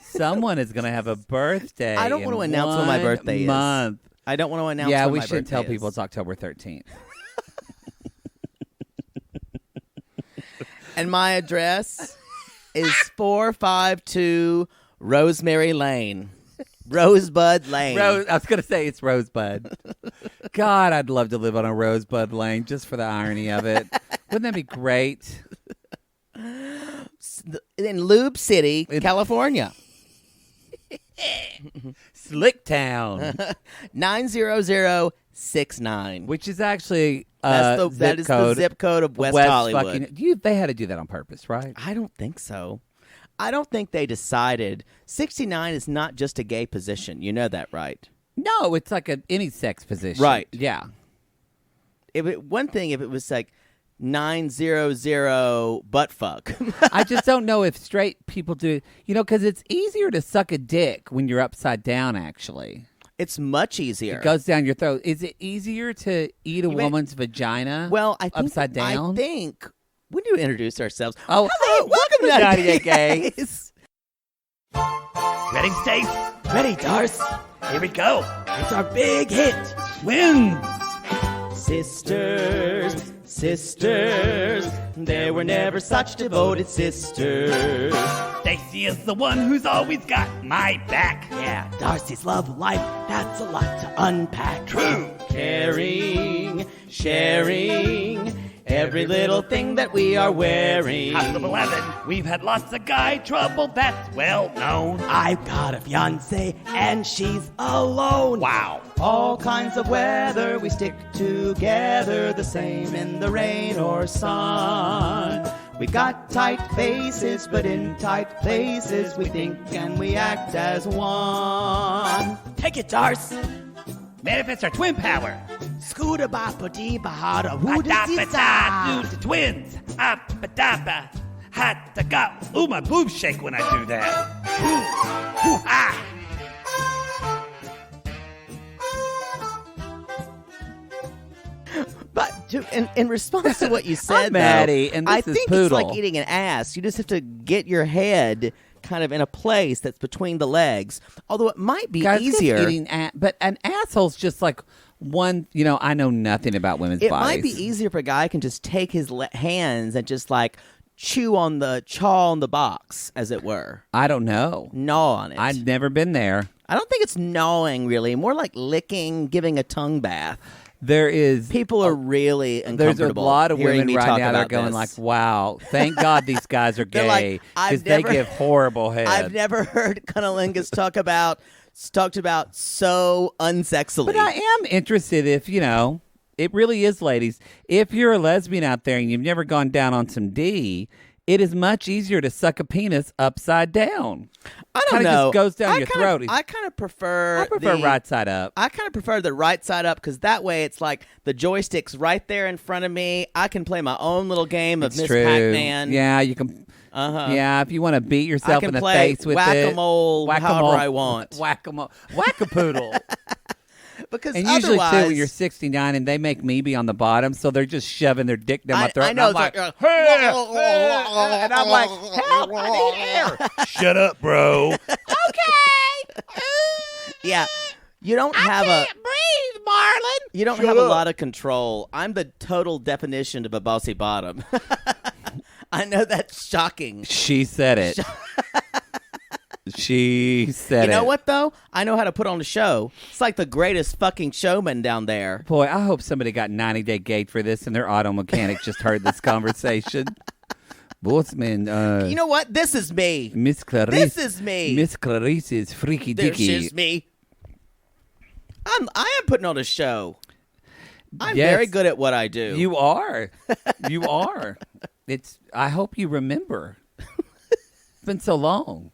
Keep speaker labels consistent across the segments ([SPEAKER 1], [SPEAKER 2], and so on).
[SPEAKER 1] Someone is going to have a birthday.
[SPEAKER 2] I don't want to announce when my birthday is. I don't want to announce when my birthday is.
[SPEAKER 1] Yeah, we should tell people it's October 13th.
[SPEAKER 2] And my address is 452 Rosemary Lane. Rosebud Lane.
[SPEAKER 1] I was going to say it's Rosebud. God, I'd love to live on a Rosebud Lane just for the irony of it. Wouldn't that be great?
[SPEAKER 2] In Lube City, California.
[SPEAKER 1] Slicktown.
[SPEAKER 2] 90069.
[SPEAKER 1] Which is actually
[SPEAKER 2] that is the zip code of West Hollywood.
[SPEAKER 1] They had to do that on purpose, right?
[SPEAKER 2] I don't think so. I don't think they decided 69 is not just a gay position. You know that, right?
[SPEAKER 1] No, it's like any sex position.
[SPEAKER 2] Right.
[SPEAKER 1] Yeah.
[SPEAKER 2] One thing if it was like 900 butt fuck.
[SPEAKER 1] I just don't know if straight people do, because it's easier to suck a dick when you're upside down, actually.
[SPEAKER 2] It's much easier.
[SPEAKER 1] It goes down your throat. Is it easier to eat a woman's vagina upside down?
[SPEAKER 2] I think, when do we introduce ourselves?
[SPEAKER 1] Oh,
[SPEAKER 2] hello, welcome to
[SPEAKER 1] 98 Gays.
[SPEAKER 3] Ready, Stace?
[SPEAKER 2] Ready, Darce?
[SPEAKER 3] Here we go.
[SPEAKER 2] It's our big hit.
[SPEAKER 3] Twins.
[SPEAKER 2] Sisters, sisters, there were never such devoted sisters.
[SPEAKER 3] Stacey is the one who's always got my back.
[SPEAKER 2] Yeah, Darcey's love life, that's a lot to unpack.
[SPEAKER 3] True.
[SPEAKER 2] Caring, sharing, every little thing that we are wearing.
[SPEAKER 3] House of 11, we've had lots of guy trouble, that's well known.
[SPEAKER 2] I've got a fiancé and she's alone.
[SPEAKER 3] Wow.
[SPEAKER 2] All kinds of weather, we stick together, the same in the rain or sun. We've got tight faces, but in tight places, we think and we act as one. Take it, Darce.
[SPEAKER 3] Manifest our twin power.
[SPEAKER 2] Scooter bapa dee bahada
[SPEAKER 3] Ba-da-ba-da, do the twins. Up-ba-da-ba. Ha-da-ga. Ooh, my boobs shake when I do that. Ooh. Ooh, ah.
[SPEAKER 2] But in response to what you said,
[SPEAKER 1] I'm Maddie, and this
[SPEAKER 2] I
[SPEAKER 1] is
[SPEAKER 2] think
[SPEAKER 1] Poodle.
[SPEAKER 2] it's like eating an ass. You just have to get your head kind of in a place that's between the legs. Although it might be easier.
[SPEAKER 1] But an asshole's just like one, I know nothing about women's
[SPEAKER 2] It
[SPEAKER 1] bodies.
[SPEAKER 2] might be easier if a guy can just take his hands and just like chaw on the box, as it were.
[SPEAKER 1] I don't know.
[SPEAKER 2] Gnaw on it.
[SPEAKER 1] I've never been there.
[SPEAKER 2] I don't think it's gnawing, really. More like licking, giving a tongue bath.
[SPEAKER 1] There is
[SPEAKER 2] People are really uncomfortable.
[SPEAKER 1] There's a lot of
[SPEAKER 2] hearing
[SPEAKER 1] women
[SPEAKER 2] me
[SPEAKER 1] right
[SPEAKER 2] talk
[SPEAKER 1] now that are
[SPEAKER 2] about
[SPEAKER 1] going
[SPEAKER 2] this.
[SPEAKER 1] like, wow, thank God these guys are
[SPEAKER 2] They're like,
[SPEAKER 1] gay
[SPEAKER 2] I've
[SPEAKER 1] because they
[SPEAKER 2] never-
[SPEAKER 1] give horrible head.
[SPEAKER 2] I've never heard cunnilingus talked about so unsexily.
[SPEAKER 1] But I am interested if, it really is, ladies. If you're a lesbian out there and you've never gone down on some D, it is much easier to suck a penis upside down.
[SPEAKER 2] I don't
[SPEAKER 1] Kinda
[SPEAKER 2] know.
[SPEAKER 1] just goes down your throat.
[SPEAKER 2] I kind of prefer.
[SPEAKER 1] I prefer right side up.
[SPEAKER 2] I kind of prefer the right side up because that way it's like the joystick's right there in front of me. I can play my own little game of Miss Pac-Man.
[SPEAKER 1] Yeah, you can. Yeah, if you want to beat yourself in the face with
[SPEAKER 2] whack-a-mole,
[SPEAKER 1] it,
[SPEAKER 2] however I want.
[SPEAKER 1] Whack-a-mole, whack-a-poodle.
[SPEAKER 2] Because
[SPEAKER 1] and
[SPEAKER 2] otherwise,
[SPEAKER 1] usually too, when you're 69 and they make me be on the bottom, so they're just shoving their dick down my throat.
[SPEAKER 2] I know.
[SPEAKER 1] And I'm like, and I'm like, help! I need air.
[SPEAKER 3] Shut up, bro.
[SPEAKER 1] Okay.
[SPEAKER 2] Yeah. You don't have
[SPEAKER 1] breathe, Marlon.
[SPEAKER 2] You don't have a lot of control. I'm the total definition of a bossy bottom. I know that's shocking.
[SPEAKER 1] She said it. She said it.
[SPEAKER 2] You know what, though? I know how to put on a show. It's like the greatest fucking showman down there.
[SPEAKER 1] Boy, I hope somebody got 90-day gate for this and their auto mechanic just heard this conversation. Bossman,
[SPEAKER 2] you know what? This is me.
[SPEAKER 1] Miss Clarice.
[SPEAKER 2] This is me.
[SPEAKER 1] Miss Clarice is freaky
[SPEAKER 2] This
[SPEAKER 1] dicky.
[SPEAKER 2] is me. I am putting on a show. I'm
[SPEAKER 1] Yes.
[SPEAKER 2] very good at what I do.
[SPEAKER 1] You are. You are. I hope you remember. It's been so long.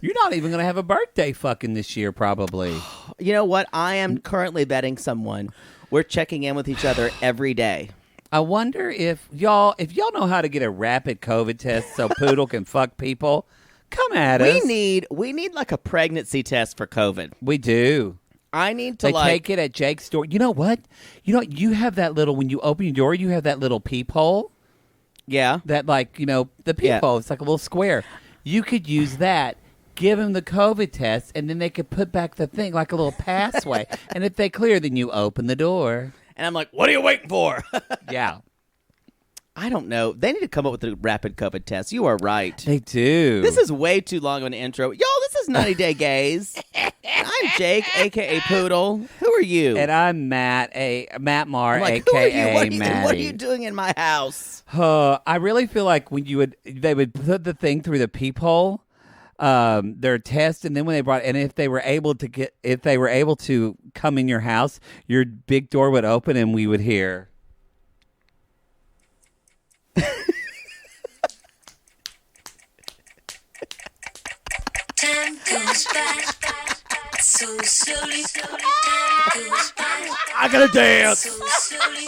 [SPEAKER 1] You're not even going to have a birthday fucking this year, probably.
[SPEAKER 2] You know what? I am currently vetting someone. We're checking in with each other every day.
[SPEAKER 1] I wonder if y'all know how to get a rapid COVID test so Poodle can fuck people, come at us.
[SPEAKER 2] We need like a pregnancy test for COVID.
[SPEAKER 1] We do.
[SPEAKER 2] I need to
[SPEAKER 1] They take it at Jake's store. You know what? You have that little, when you open your door, you have that little peephole.
[SPEAKER 2] Yeah.
[SPEAKER 1] That the peephole. It's like a little square. You could use that give them the COVID test, and then they could put back the thing like a little passway. And if they clear, then you open the door.
[SPEAKER 2] And I'm like, what are you waiting for?
[SPEAKER 1] Yeah.
[SPEAKER 2] I don't know. They need to come up with a rapid COVID test. You are right.
[SPEAKER 1] They do.
[SPEAKER 2] This is way too long of an intro. Y'all, this is 90 Day Gaze. I'm Jake, a.k.a. Poodle. Who are you?
[SPEAKER 1] And I'm Matt Marr,
[SPEAKER 2] like,
[SPEAKER 1] a.k.a.
[SPEAKER 2] Maddie.
[SPEAKER 1] Maddie.
[SPEAKER 2] What are you doing in my house?
[SPEAKER 1] I really feel like when they would put the thing through the peephole, their test, and then when if they were able to come in your house, your big door would open and we would hear.
[SPEAKER 4] Time goes by so slowly. Time goes by.
[SPEAKER 2] I gotta dance.
[SPEAKER 4] So slowly.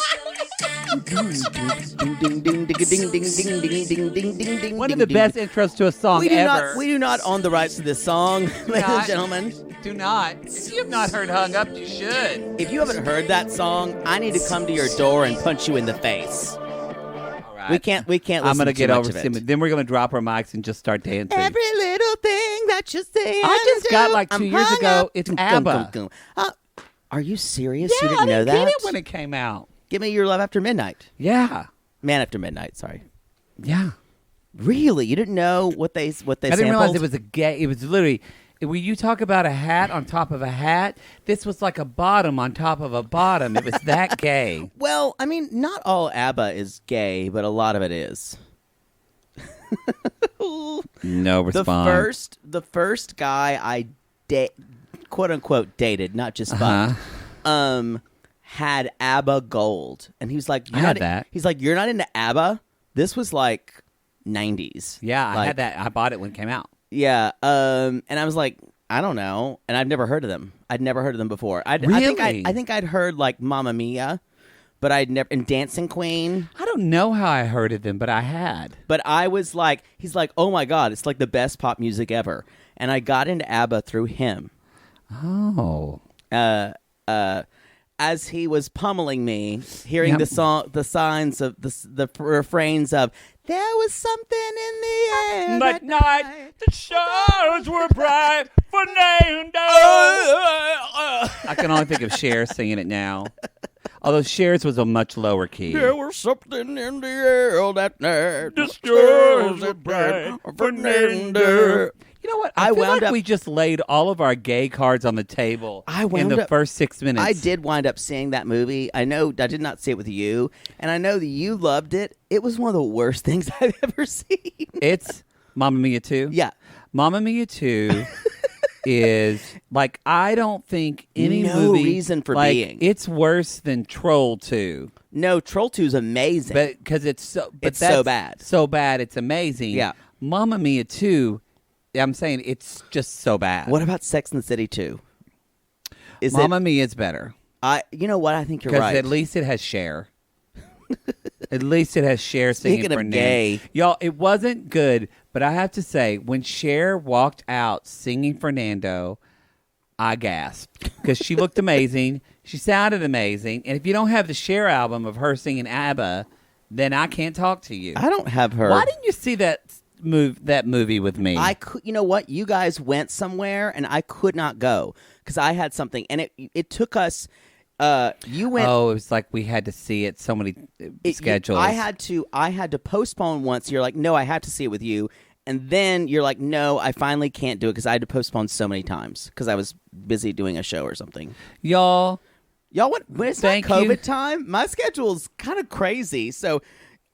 [SPEAKER 4] Time goes by.
[SPEAKER 2] Ding, ding, ding, ding, ding, ding, ding, ding, ding, ding, ding.
[SPEAKER 1] One of the best intros to a song
[SPEAKER 2] We do
[SPEAKER 1] ever.
[SPEAKER 2] not. We do not own the rights to this song, ladies and gentlemen.
[SPEAKER 1] Do not. If you have not heard "Hung Up," you should.
[SPEAKER 2] If you haven't heard that song, I need to come to your door and punch you in the face.
[SPEAKER 1] All right.
[SPEAKER 2] We can't. Listen
[SPEAKER 1] I'm gonna get
[SPEAKER 2] too
[SPEAKER 1] over
[SPEAKER 2] much of it.
[SPEAKER 1] Then we're gonna drop our mics and just start dancing.
[SPEAKER 2] Every little thing that you say.
[SPEAKER 1] I just got like 2 years ago. It's ABBA.
[SPEAKER 2] Are you serious?
[SPEAKER 1] Yeah,
[SPEAKER 2] You didn't know
[SPEAKER 1] I
[SPEAKER 2] that?
[SPEAKER 1] get it when it came out.
[SPEAKER 2] Give me Your Love After Midnight.
[SPEAKER 1] Yeah.
[SPEAKER 2] Man After Midnight. Sorry.
[SPEAKER 1] Yeah.
[SPEAKER 2] Really? You didn't know what they
[SPEAKER 1] I
[SPEAKER 2] sampled?
[SPEAKER 1] didn't realize it was a gay. It was literally. When you talk about a hat on top of a hat, this was like a bottom on top of a bottom. It was that gay.
[SPEAKER 2] Well, I mean, not all ABBA is gay, but a lot of it is.
[SPEAKER 1] No response.
[SPEAKER 2] The first guy I quote unquote dated, not just
[SPEAKER 1] Uh-huh.
[SPEAKER 2] fucked, had ABBA Gold, and he was like,
[SPEAKER 1] I had that.
[SPEAKER 2] He's like, you're not into ABBA. This was like 90s.
[SPEAKER 1] Yeah, I
[SPEAKER 2] Like,
[SPEAKER 1] had that. I bought it when it came out.
[SPEAKER 2] Yeah, and I was like, I don't know, and I've never heard of them. I'd never heard of them before. I think I'd heard like Mamma Mia, but I'd never and Dancing Queen.
[SPEAKER 1] I don't know how I heard of them, but I had.
[SPEAKER 2] But I was like, he's like, oh my god, it's like the best pop music ever, and I got into ABBA through him.
[SPEAKER 1] Oh.
[SPEAKER 2] As he was pummeling me, hearing
[SPEAKER 1] Yep.
[SPEAKER 2] the song, the signs of the refrains of "There was something in the air
[SPEAKER 3] That night, the stars were bright. Fernando.
[SPEAKER 1] I can only think of Cher singing it now. Although Cher's was a much lower key.
[SPEAKER 2] There was something in the air that night.
[SPEAKER 3] The stars were bright. Fernando.
[SPEAKER 1] You know what?
[SPEAKER 2] I
[SPEAKER 1] I feel
[SPEAKER 2] wound
[SPEAKER 1] like
[SPEAKER 2] up-
[SPEAKER 1] we just laid all of our gay cards on the table in
[SPEAKER 2] wound
[SPEAKER 1] the
[SPEAKER 2] up-
[SPEAKER 1] first 6 minutes.
[SPEAKER 2] I did wind up seeing that movie. I know I did not see it with you, and I know that you loved it. It was one of the worst things I've ever seen.
[SPEAKER 1] It's Mamma Mia 2.
[SPEAKER 2] Yeah.
[SPEAKER 1] Mamma Mia 2 is like, I don't think any
[SPEAKER 2] No
[SPEAKER 1] movie
[SPEAKER 2] reason for
[SPEAKER 1] like,
[SPEAKER 2] being.
[SPEAKER 1] It's worse than Troll 2.
[SPEAKER 2] No, Troll 2 is amazing.
[SPEAKER 1] But because it's so
[SPEAKER 2] It's
[SPEAKER 1] that's
[SPEAKER 2] so bad.
[SPEAKER 1] So bad it's amazing.
[SPEAKER 2] Yeah.
[SPEAKER 1] Mamma Mia 2, I'm saying it's just so bad.
[SPEAKER 2] What about Sex and the City 2? Is
[SPEAKER 1] Mamma
[SPEAKER 2] it?
[SPEAKER 1] Mia's better.
[SPEAKER 2] You know what? I think you're
[SPEAKER 1] Because
[SPEAKER 2] right.
[SPEAKER 1] at least it has Cher. At least it has Cher singing
[SPEAKER 2] Speaking of
[SPEAKER 1] Fernando.
[SPEAKER 2] gay.
[SPEAKER 1] Y'all, it wasn't good, but I have to say, when Cher walked out singing Fernando, I gasped. Because she looked amazing. She sounded amazing. And if you don't have the Cher album of her singing ABBA, then I can't talk to you.
[SPEAKER 2] I don't have her.
[SPEAKER 1] Why didn't you see that movie with me?
[SPEAKER 2] I could. You know what? You guys went somewhere, and I could not go because I had something, and it took us. You went.
[SPEAKER 1] Oh, it was like we had to see it so many schedules.
[SPEAKER 2] I had to postpone once. You're like, no, I have to see it with you, and then you're like, no, I finally can't do it because I had to postpone so many times because I was busy doing a show or something.
[SPEAKER 1] Y'all,
[SPEAKER 2] When it's not
[SPEAKER 1] Thank
[SPEAKER 2] COVID
[SPEAKER 1] you.
[SPEAKER 2] time, my schedule's kind of crazy. So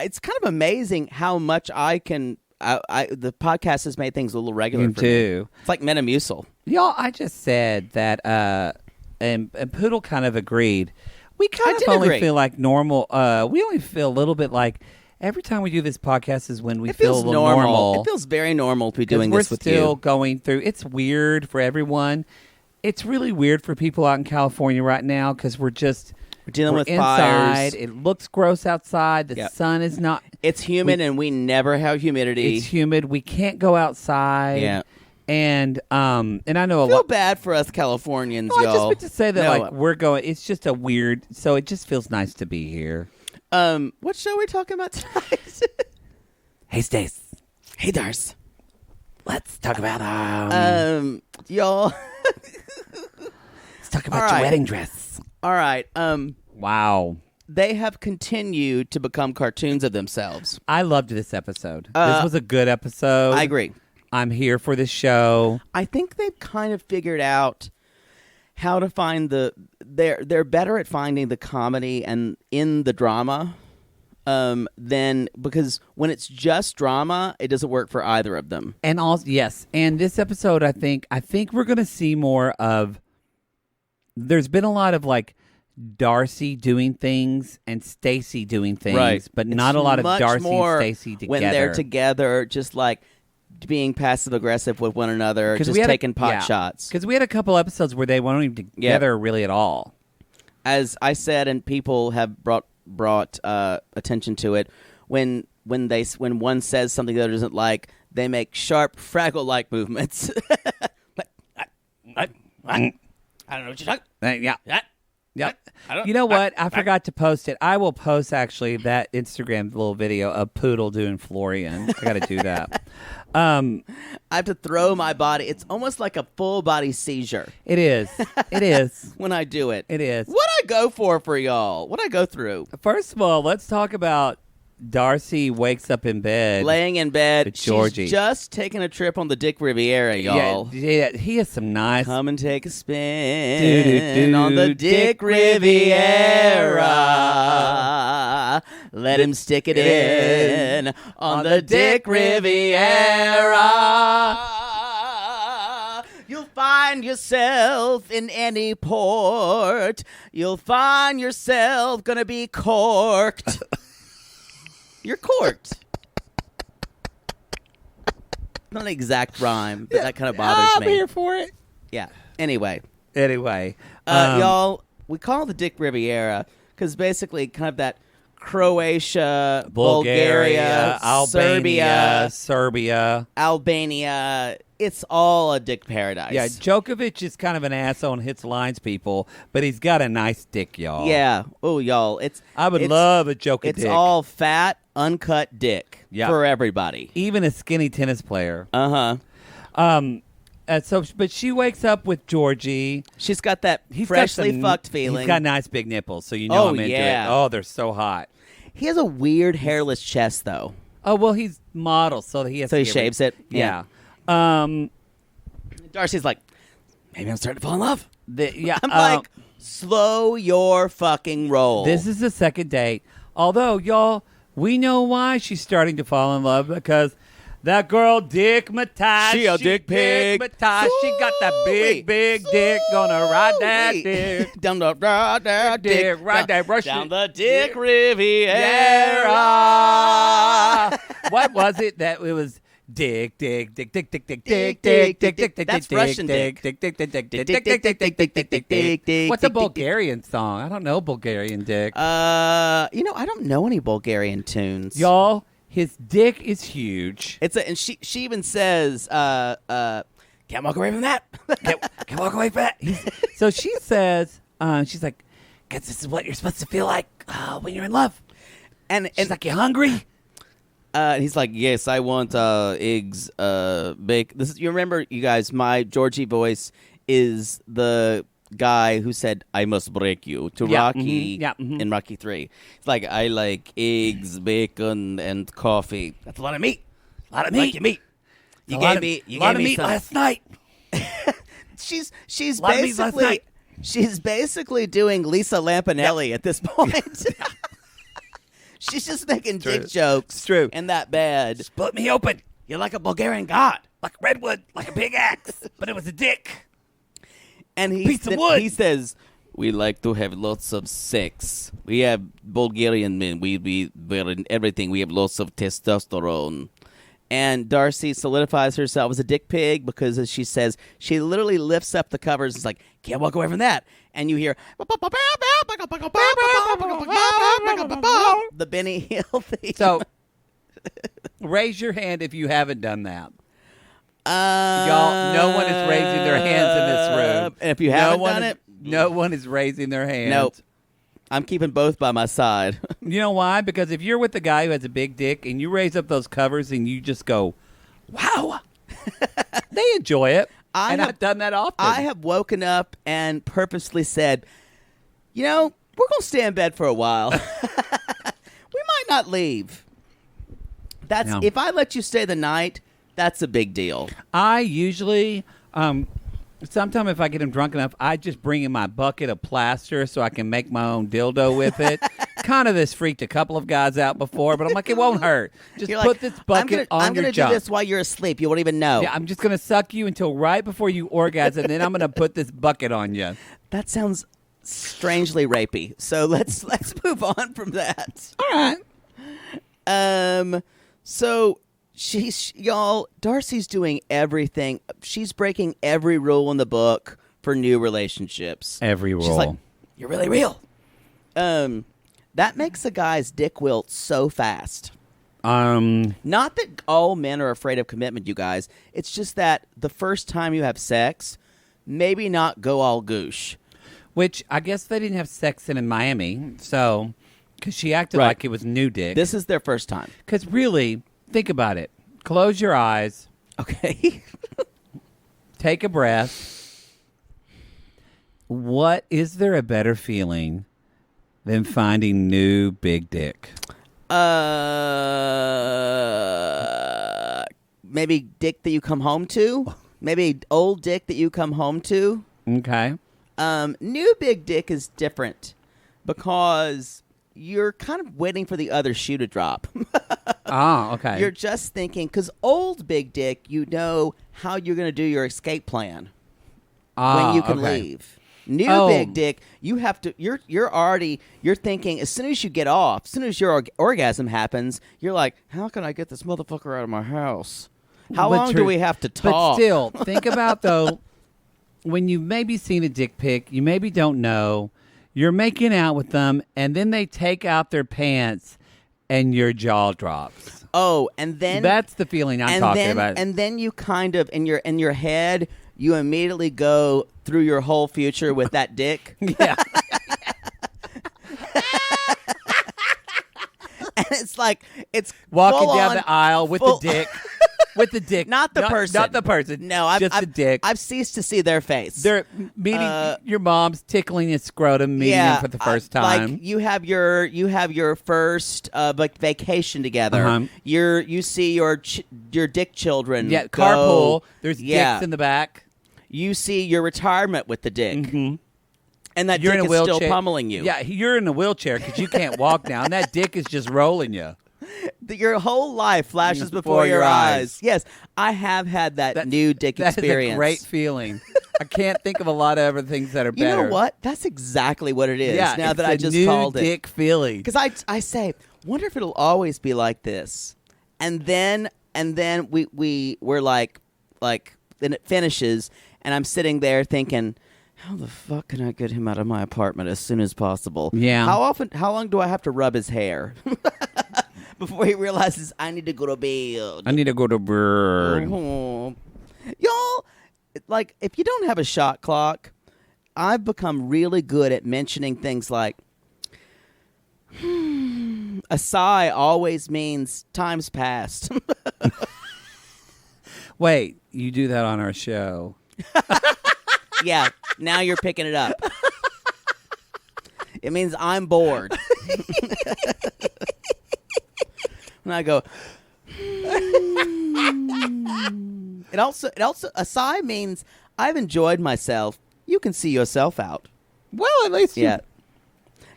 [SPEAKER 2] it's kind of amazing how much I can. The podcast has made things a little regular
[SPEAKER 1] You
[SPEAKER 2] for me.
[SPEAKER 1] do.
[SPEAKER 2] It's like Metamucil.
[SPEAKER 1] Y'all, I just said that, and Poodle kind of agreed. We kind
[SPEAKER 2] did
[SPEAKER 1] of only
[SPEAKER 2] agree.
[SPEAKER 1] feel like normal. We only feel a little bit like every time we do this podcast is when we
[SPEAKER 2] It
[SPEAKER 1] feel
[SPEAKER 2] feels
[SPEAKER 1] a little
[SPEAKER 2] normal. It feels very normal to be
[SPEAKER 1] 'Cause
[SPEAKER 2] doing
[SPEAKER 1] we're
[SPEAKER 2] this with
[SPEAKER 1] still
[SPEAKER 2] you.
[SPEAKER 1] going through. It's weird for everyone. It's really weird for people out in California right now because we're
[SPEAKER 2] dealing with
[SPEAKER 1] inside.
[SPEAKER 2] fires.
[SPEAKER 1] It looks gross outside. The
[SPEAKER 2] Yep.
[SPEAKER 1] sun is not.
[SPEAKER 2] It's humid, and we never have humidity.
[SPEAKER 1] It's humid. We can't go outside.
[SPEAKER 2] Yeah.
[SPEAKER 1] And I know a
[SPEAKER 2] Feel
[SPEAKER 1] lot.
[SPEAKER 2] bad for us Californians,
[SPEAKER 1] No, I
[SPEAKER 2] y'all.
[SPEAKER 1] just meant to say that
[SPEAKER 2] No,
[SPEAKER 1] like we're going. It's just a weird. So it just feels nice to be here.
[SPEAKER 2] what show are we talking about tonight?
[SPEAKER 1] Hey, Stace.
[SPEAKER 2] Hey, Darce.
[SPEAKER 1] Let's talk about
[SPEAKER 2] y'all.
[SPEAKER 1] let's talk about
[SPEAKER 2] All
[SPEAKER 1] your
[SPEAKER 2] right.
[SPEAKER 1] wedding dress.
[SPEAKER 2] All right.
[SPEAKER 1] Wow.
[SPEAKER 2] They have continued to become cartoons of themselves.
[SPEAKER 1] I loved this episode. This was a good episode.
[SPEAKER 2] I agree.
[SPEAKER 1] I'm here for this show.
[SPEAKER 2] I think they've kind of figured out how to find they're better at finding the comedy and in the drama than because when it's just drama, it doesn't work for either of them.
[SPEAKER 1] And also, yes, and this episode, I think we're going to see more of. There's been a lot of like Darcey doing things and Stacey doing things,
[SPEAKER 2] Right.
[SPEAKER 1] but not a lot of
[SPEAKER 2] much
[SPEAKER 1] Darcey
[SPEAKER 2] more
[SPEAKER 1] and Stacey together.
[SPEAKER 2] when they're together, just like being passive aggressive with one another, just taking pot shots.
[SPEAKER 1] Because we had a couple episodes where they weren't even together really at all.
[SPEAKER 2] As I said, and people have brought attention to it, when one says something the other doesn't like, they make sharp Fraggle-like movements.
[SPEAKER 3] I don't know what you're talking.
[SPEAKER 1] Yeah. Yep.
[SPEAKER 3] I don't-
[SPEAKER 1] You know what? I forgot to post it. I will post actually that Instagram little video of Poodle doing Florian. I got to do that.
[SPEAKER 2] I have to throw my body. It's almost like a full body seizure
[SPEAKER 1] It is. It is.
[SPEAKER 2] when I do it.
[SPEAKER 1] It is.
[SPEAKER 2] What I go for y'all? What I go through?
[SPEAKER 1] First of all, let's talk about Darcey wakes up in bed.
[SPEAKER 2] Laying in bed.
[SPEAKER 1] With Georgi.
[SPEAKER 2] She's just taking a trip on the Dick Riviera, y'all.
[SPEAKER 1] Yeah, he has some nice.
[SPEAKER 2] Come and take a spin
[SPEAKER 1] Do-do-do,
[SPEAKER 2] on the Dick
[SPEAKER 1] Dick
[SPEAKER 2] Riviera. Let him stick it in on the Dick Riviera. You'll find yourself in any port. You'll find yourself gonna be corked. You're corked. Not an exact rhyme, but that kind of bothers
[SPEAKER 1] I'm
[SPEAKER 2] me.
[SPEAKER 1] here for it.
[SPEAKER 2] Yeah. Anyway,
[SPEAKER 1] Y'all,
[SPEAKER 2] we call it the Dick Riviera because basically kind of that Croatia,
[SPEAKER 1] Bulgaria,
[SPEAKER 2] Bulgaria,
[SPEAKER 1] Serbia.
[SPEAKER 2] Albania. It's all a dick paradise.
[SPEAKER 1] Yeah, Djokovic is kind of an asshole and hits lines people, but he's got a nice dick, y'all.
[SPEAKER 2] Yeah. Oh, y'all.
[SPEAKER 1] I would love a Djokovic.
[SPEAKER 2] It's all fat, uncut dick
[SPEAKER 1] Yeah.
[SPEAKER 2] for everybody.
[SPEAKER 1] Even a skinny tennis player.
[SPEAKER 2] Uh-huh.
[SPEAKER 1] But she wakes up with Georgi.
[SPEAKER 2] She's got that
[SPEAKER 1] He's
[SPEAKER 2] freshly
[SPEAKER 1] got some,
[SPEAKER 2] fucked feeling.
[SPEAKER 1] He's got nice big nipples, so you know
[SPEAKER 2] Oh,
[SPEAKER 1] I'm into
[SPEAKER 2] yeah.
[SPEAKER 1] it. Oh, they're so hot.
[SPEAKER 2] He has a weird hairless chest, though.
[SPEAKER 1] Oh, well, he's model, so he has
[SPEAKER 2] So
[SPEAKER 1] to
[SPEAKER 2] he
[SPEAKER 1] get
[SPEAKER 2] shaves
[SPEAKER 1] rid-
[SPEAKER 2] it?
[SPEAKER 1] Yeah.
[SPEAKER 2] Darcey's like, maybe I'm starting to fall in love.
[SPEAKER 1] Yeah.
[SPEAKER 2] I'm like, slow your fucking roll.
[SPEAKER 1] This is the second date. Although, y'all, we know why she's starting to fall in love because that girl, Dick Matai.
[SPEAKER 2] She a dick pig.
[SPEAKER 1] Matai. She got that big, big dick. Gonna ride that dick.
[SPEAKER 2] Down the ride that dick.
[SPEAKER 1] Ride that rush
[SPEAKER 2] Down
[SPEAKER 1] it.
[SPEAKER 2] the Dick Riviera.
[SPEAKER 1] What was it that it was? Dick, dick, dick, dick, dick, dick,
[SPEAKER 2] Dick,
[SPEAKER 1] dick,
[SPEAKER 2] dick,
[SPEAKER 1] dick, dick, dick,
[SPEAKER 2] that's
[SPEAKER 1] dick,
[SPEAKER 2] Russian
[SPEAKER 1] dick,
[SPEAKER 2] dick.
[SPEAKER 1] dick, dick, dick, dick,
[SPEAKER 2] Dick,
[SPEAKER 1] dick,
[SPEAKER 2] dick,
[SPEAKER 1] dick,
[SPEAKER 2] dick,
[SPEAKER 1] dick,
[SPEAKER 2] dick,
[SPEAKER 1] dick, dick, dick. What's a
[SPEAKER 2] dick, dick, dick.
[SPEAKER 1] Bulgarian song? I don't know Bulgarian dick.
[SPEAKER 2] I don't know any Bulgarian tunes.
[SPEAKER 1] Y'all, his dick is huge.
[SPEAKER 2] And she even says, can't walk away from that.
[SPEAKER 1] Can't walk away from that. So she says, she's like, "Guess this is what you're supposed to feel like when you're in love."
[SPEAKER 2] And
[SPEAKER 1] She's like, "You hungry?"
[SPEAKER 2] he's like, yes, I want eggs baked. You remember, you guys, my Georgie voice is the guy who said, I must break you to
[SPEAKER 1] Yeah,
[SPEAKER 2] Rocky in Rocky 3. It's like, I like eggs, bacon, and coffee. That's a lot of meat.
[SPEAKER 1] A lot of
[SPEAKER 2] I like
[SPEAKER 1] meat.
[SPEAKER 2] your meat. You
[SPEAKER 1] a
[SPEAKER 2] gave
[SPEAKER 1] lot of,
[SPEAKER 2] me,
[SPEAKER 1] a lot of meat
[SPEAKER 2] some.
[SPEAKER 1] last night.
[SPEAKER 2] She's
[SPEAKER 1] lot of meat last
[SPEAKER 2] basically
[SPEAKER 1] night.
[SPEAKER 2] she's basically doing Lisa Lampanelli at this point. She's just making dick jokes.
[SPEAKER 1] It's true.
[SPEAKER 2] And that bad.
[SPEAKER 1] Split me open
[SPEAKER 2] You're like a Bulgarian god.
[SPEAKER 1] like redwood, like a big axe, but it was a dick.
[SPEAKER 2] And
[SPEAKER 1] Piece of wood.
[SPEAKER 2] he says, we like to have lots of sex. We have Bulgarian men. We're in everything. We have lots of testosterone. And Darcey solidifies herself as a dick pig because, as she says, she literally lifts up the covers. It's like, can't walk away from that. And you hear the Benny Hill theme.
[SPEAKER 1] So, raise your hand if you haven't done that. Y'all, no one is raising their hands in this room.
[SPEAKER 2] And if you haven't done it,
[SPEAKER 1] no one is raising their hands.
[SPEAKER 2] nope. I'm keeping both by my side.
[SPEAKER 1] You know why? Because if you're with a guy who has a big dick and you raise up those covers and you just go, wow, They enjoy it. I've done that often.
[SPEAKER 2] I have woken up and purposely said, we're going to stay in bed for a while. We might not leave. If I let you stay the night, that's a big deal.
[SPEAKER 1] I usually, sometimes if I get him drunk enough, I just bring in my bucket of plaster so I can make my own dildo with it. Kind of this freaked a couple of guys out before, but I'm like, it won't hurt. Just
[SPEAKER 2] You're
[SPEAKER 1] put
[SPEAKER 2] like,
[SPEAKER 1] this bucket on
[SPEAKER 2] I'm
[SPEAKER 1] your
[SPEAKER 2] gonna
[SPEAKER 1] junk.
[SPEAKER 2] do this while you're asleep. You won't even know.
[SPEAKER 1] Yeah, I'm just going to suck you until right before you orgasm, and then I'm going to put this bucket on you.
[SPEAKER 2] That sounds strangely rapey. So let's move on from that.
[SPEAKER 1] All right.
[SPEAKER 2] So y'all, Darcey's doing everything. She's breaking every rule in the book for new relationships.
[SPEAKER 1] Every rule.
[SPEAKER 2] She's like, you're really real. That makes a guy's dick wilt so fast. Not that all men are afraid of commitment, you guys. It's just that the first time you have sex, maybe not go all goosh.
[SPEAKER 1] Which I guess they didn't have sex in Miami, so because she acted
[SPEAKER 2] Right.
[SPEAKER 1] like it was new dick.
[SPEAKER 2] This is their first time.
[SPEAKER 1] Because really, think about it. Close your eyes.
[SPEAKER 2] Okay.
[SPEAKER 1] Take a breath. What is there a better feeling than finding new big dick?
[SPEAKER 2] Maybe dick that you come home to. Maybe old dick that you come home to.
[SPEAKER 1] Okay.
[SPEAKER 2] New big dick is different because you're kind of waiting for the other shoe to drop.
[SPEAKER 1] Okay.
[SPEAKER 2] You're just thinking, because old big dick, you know how you're going to do your escape plan when you can leave. New big dick, you have to. You're thinking as soon as you get off, as soon as your orgasm happens, you're like, how can I get this motherfucker out of my house? How long do we have to talk?
[SPEAKER 1] But still, think about though, when you've maybe seen a dick pic, you maybe don't know, you're making out with them, and then they take out their pants, and your jaw drops.
[SPEAKER 2] Oh, and then
[SPEAKER 1] that's the feeling I'm talking about.
[SPEAKER 2] And then you kind of in your head, you immediately go through your whole future with that dick.
[SPEAKER 1] Yeah.
[SPEAKER 2] And it's like it's
[SPEAKER 1] walking
[SPEAKER 2] full
[SPEAKER 1] down
[SPEAKER 2] on,
[SPEAKER 1] the aisle with the dick. With the dick.
[SPEAKER 2] Not the person.
[SPEAKER 1] Not the person.
[SPEAKER 2] No,
[SPEAKER 1] just the dick.
[SPEAKER 2] I've ceased to see their face.
[SPEAKER 1] They're meeting your mom's tickling his scrotum, meeting him for the first time.
[SPEAKER 2] Like you have your first vacation together.
[SPEAKER 1] Uh-huh.
[SPEAKER 2] You see your dick children.
[SPEAKER 1] Yeah,
[SPEAKER 2] go.
[SPEAKER 1] carpool. There's dicks in the back.
[SPEAKER 2] You see your retirement with the dick. Mm-hmm. And that
[SPEAKER 1] you're
[SPEAKER 2] dick
[SPEAKER 1] in a
[SPEAKER 2] is
[SPEAKER 1] wheelchair.
[SPEAKER 2] still pummeling you.
[SPEAKER 1] Yeah, you're in a wheelchair because you can't walk now, and that dick is just rolling you.
[SPEAKER 2] Your whole life flashes before your eyes. Yes, I have had that new dick experience.
[SPEAKER 1] That's a great feeling. I can't think of a lot of other things that are better.
[SPEAKER 2] You know what? That's exactly what it is.
[SPEAKER 1] Yeah,
[SPEAKER 2] now that I just
[SPEAKER 1] new
[SPEAKER 2] called
[SPEAKER 1] dick feeling.
[SPEAKER 2] Because I say, wonder if it'll always be like this. And then we're like then it finishes, and I'm sitting there thinking, how the fuck can I get him out of my apartment as soon as possible?
[SPEAKER 1] Yeah.
[SPEAKER 2] How long do I have to rub his hair before he realizes I need to go to bed?
[SPEAKER 1] I need to go to bed.
[SPEAKER 2] Oh. Y'all, like, if you don't have a shot clock, I've become really good at mentioning things like, a sigh always means time's passed.
[SPEAKER 1] Wait, you do that on our show?
[SPEAKER 2] Yeah, now you're picking it up. It means I'm bored. And I go, It also a sigh means I've enjoyed myself. You can see yourself out.
[SPEAKER 1] Well, at least
[SPEAKER 2] Yeah.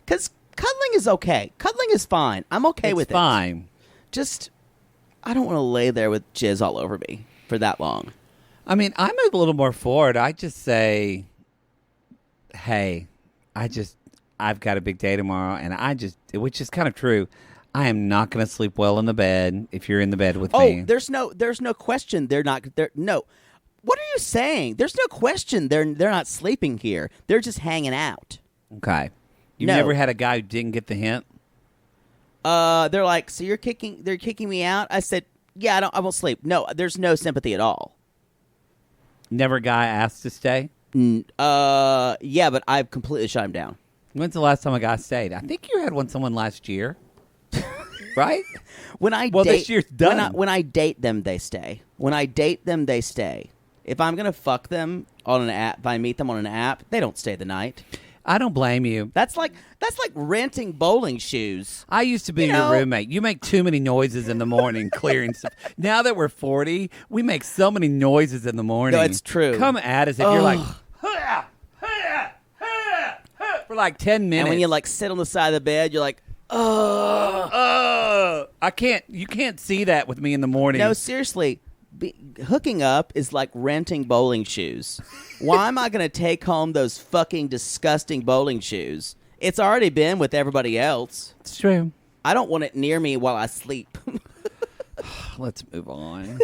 [SPEAKER 2] Because cuddling is okay. Cuddling is fine. I'm okay with it.
[SPEAKER 1] It's fine.
[SPEAKER 2] Just, I don't want to lay there with jizz all over me for that long.
[SPEAKER 1] I mean, I'm a little more forward. I just say, hey, I've got a big day tomorrow, and which is kind of true. I am not going to sleep well in the bed if you're in the bed with me.
[SPEAKER 2] Oh, there's no question. No. What are you saying? There's no question. They're not sleeping here. They're just hanging out.
[SPEAKER 1] Okay. You've
[SPEAKER 2] No.
[SPEAKER 1] never had a guy who didn't get the hint?
[SPEAKER 2] They're like, so they're kicking me out? I said, yeah, I won't sleep. No, there's no sympathy at all.
[SPEAKER 1] Never a guy asked to stay?
[SPEAKER 2] Yeah, but I've completely shut him down.
[SPEAKER 1] When's the last time a guy stayed? I think you had someone last year. right?
[SPEAKER 2] When I
[SPEAKER 1] Well,
[SPEAKER 2] date,
[SPEAKER 1] this year's done.
[SPEAKER 2] When I date them, they stay. When I date them, they stay. If I'm gonna fuck them on an app, if I meet them on an app, they don't stay the night.
[SPEAKER 1] I don't blame you.
[SPEAKER 2] That's like renting bowling shoes.
[SPEAKER 1] I used to be your roommate. You make too many noises in the morning clearing stuff. Now that we're 40, we make so many noises in the morning.
[SPEAKER 2] No, it's true.
[SPEAKER 1] Come at us if you're like, for like 10 minutes.
[SPEAKER 2] And when you like sit on the side of the bed, you're like,
[SPEAKER 1] I can't. You can't see that with me in the morning.
[SPEAKER 2] no, seriously. Hooking up is like renting bowling shoes. Why am I going to take home those fucking disgusting bowling shoes? It's already been with everybody else.
[SPEAKER 1] It's true.
[SPEAKER 2] I don't want it near me while I sleep.
[SPEAKER 1] Let's move on.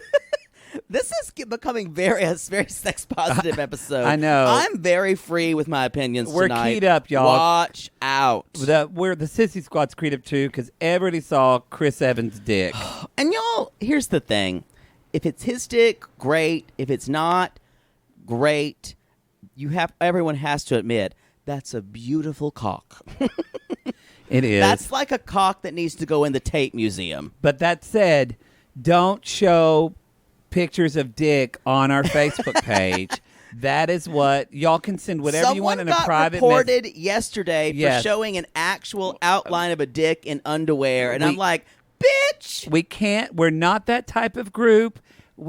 [SPEAKER 2] This is becoming a very sex positive episode.
[SPEAKER 1] I know.
[SPEAKER 2] I'm very free with my opinions
[SPEAKER 1] We're
[SPEAKER 2] tonight.
[SPEAKER 1] keyed up, y'all.
[SPEAKER 2] Watch out.
[SPEAKER 1] We're the Sissy Squad's keyed up too because everybody saw Chris Evans' dick.
[SPEAKER 2] And y'all, here's the thing. If it's his dick, great. If it's not, great. Everyone has to admit that's a beautiful cock.
[SPEAKER 1] It is.
[SPEAKER 2] That's like a cock that needs to go in the Tate Museum.
[SPEAKER 1] But that said, don't show pictures of dick on our Facebook page. That is what y'all can send whatever you want in a private
[SPEAKER 2] Someone got reported yesterday
[SPEAKER 1] Yes.
[SPEAKER 2] for showing an actual outline of a dick in underwear, and I'm like, bitch.
[SPEAKER 1] We can't. We're not that type of group,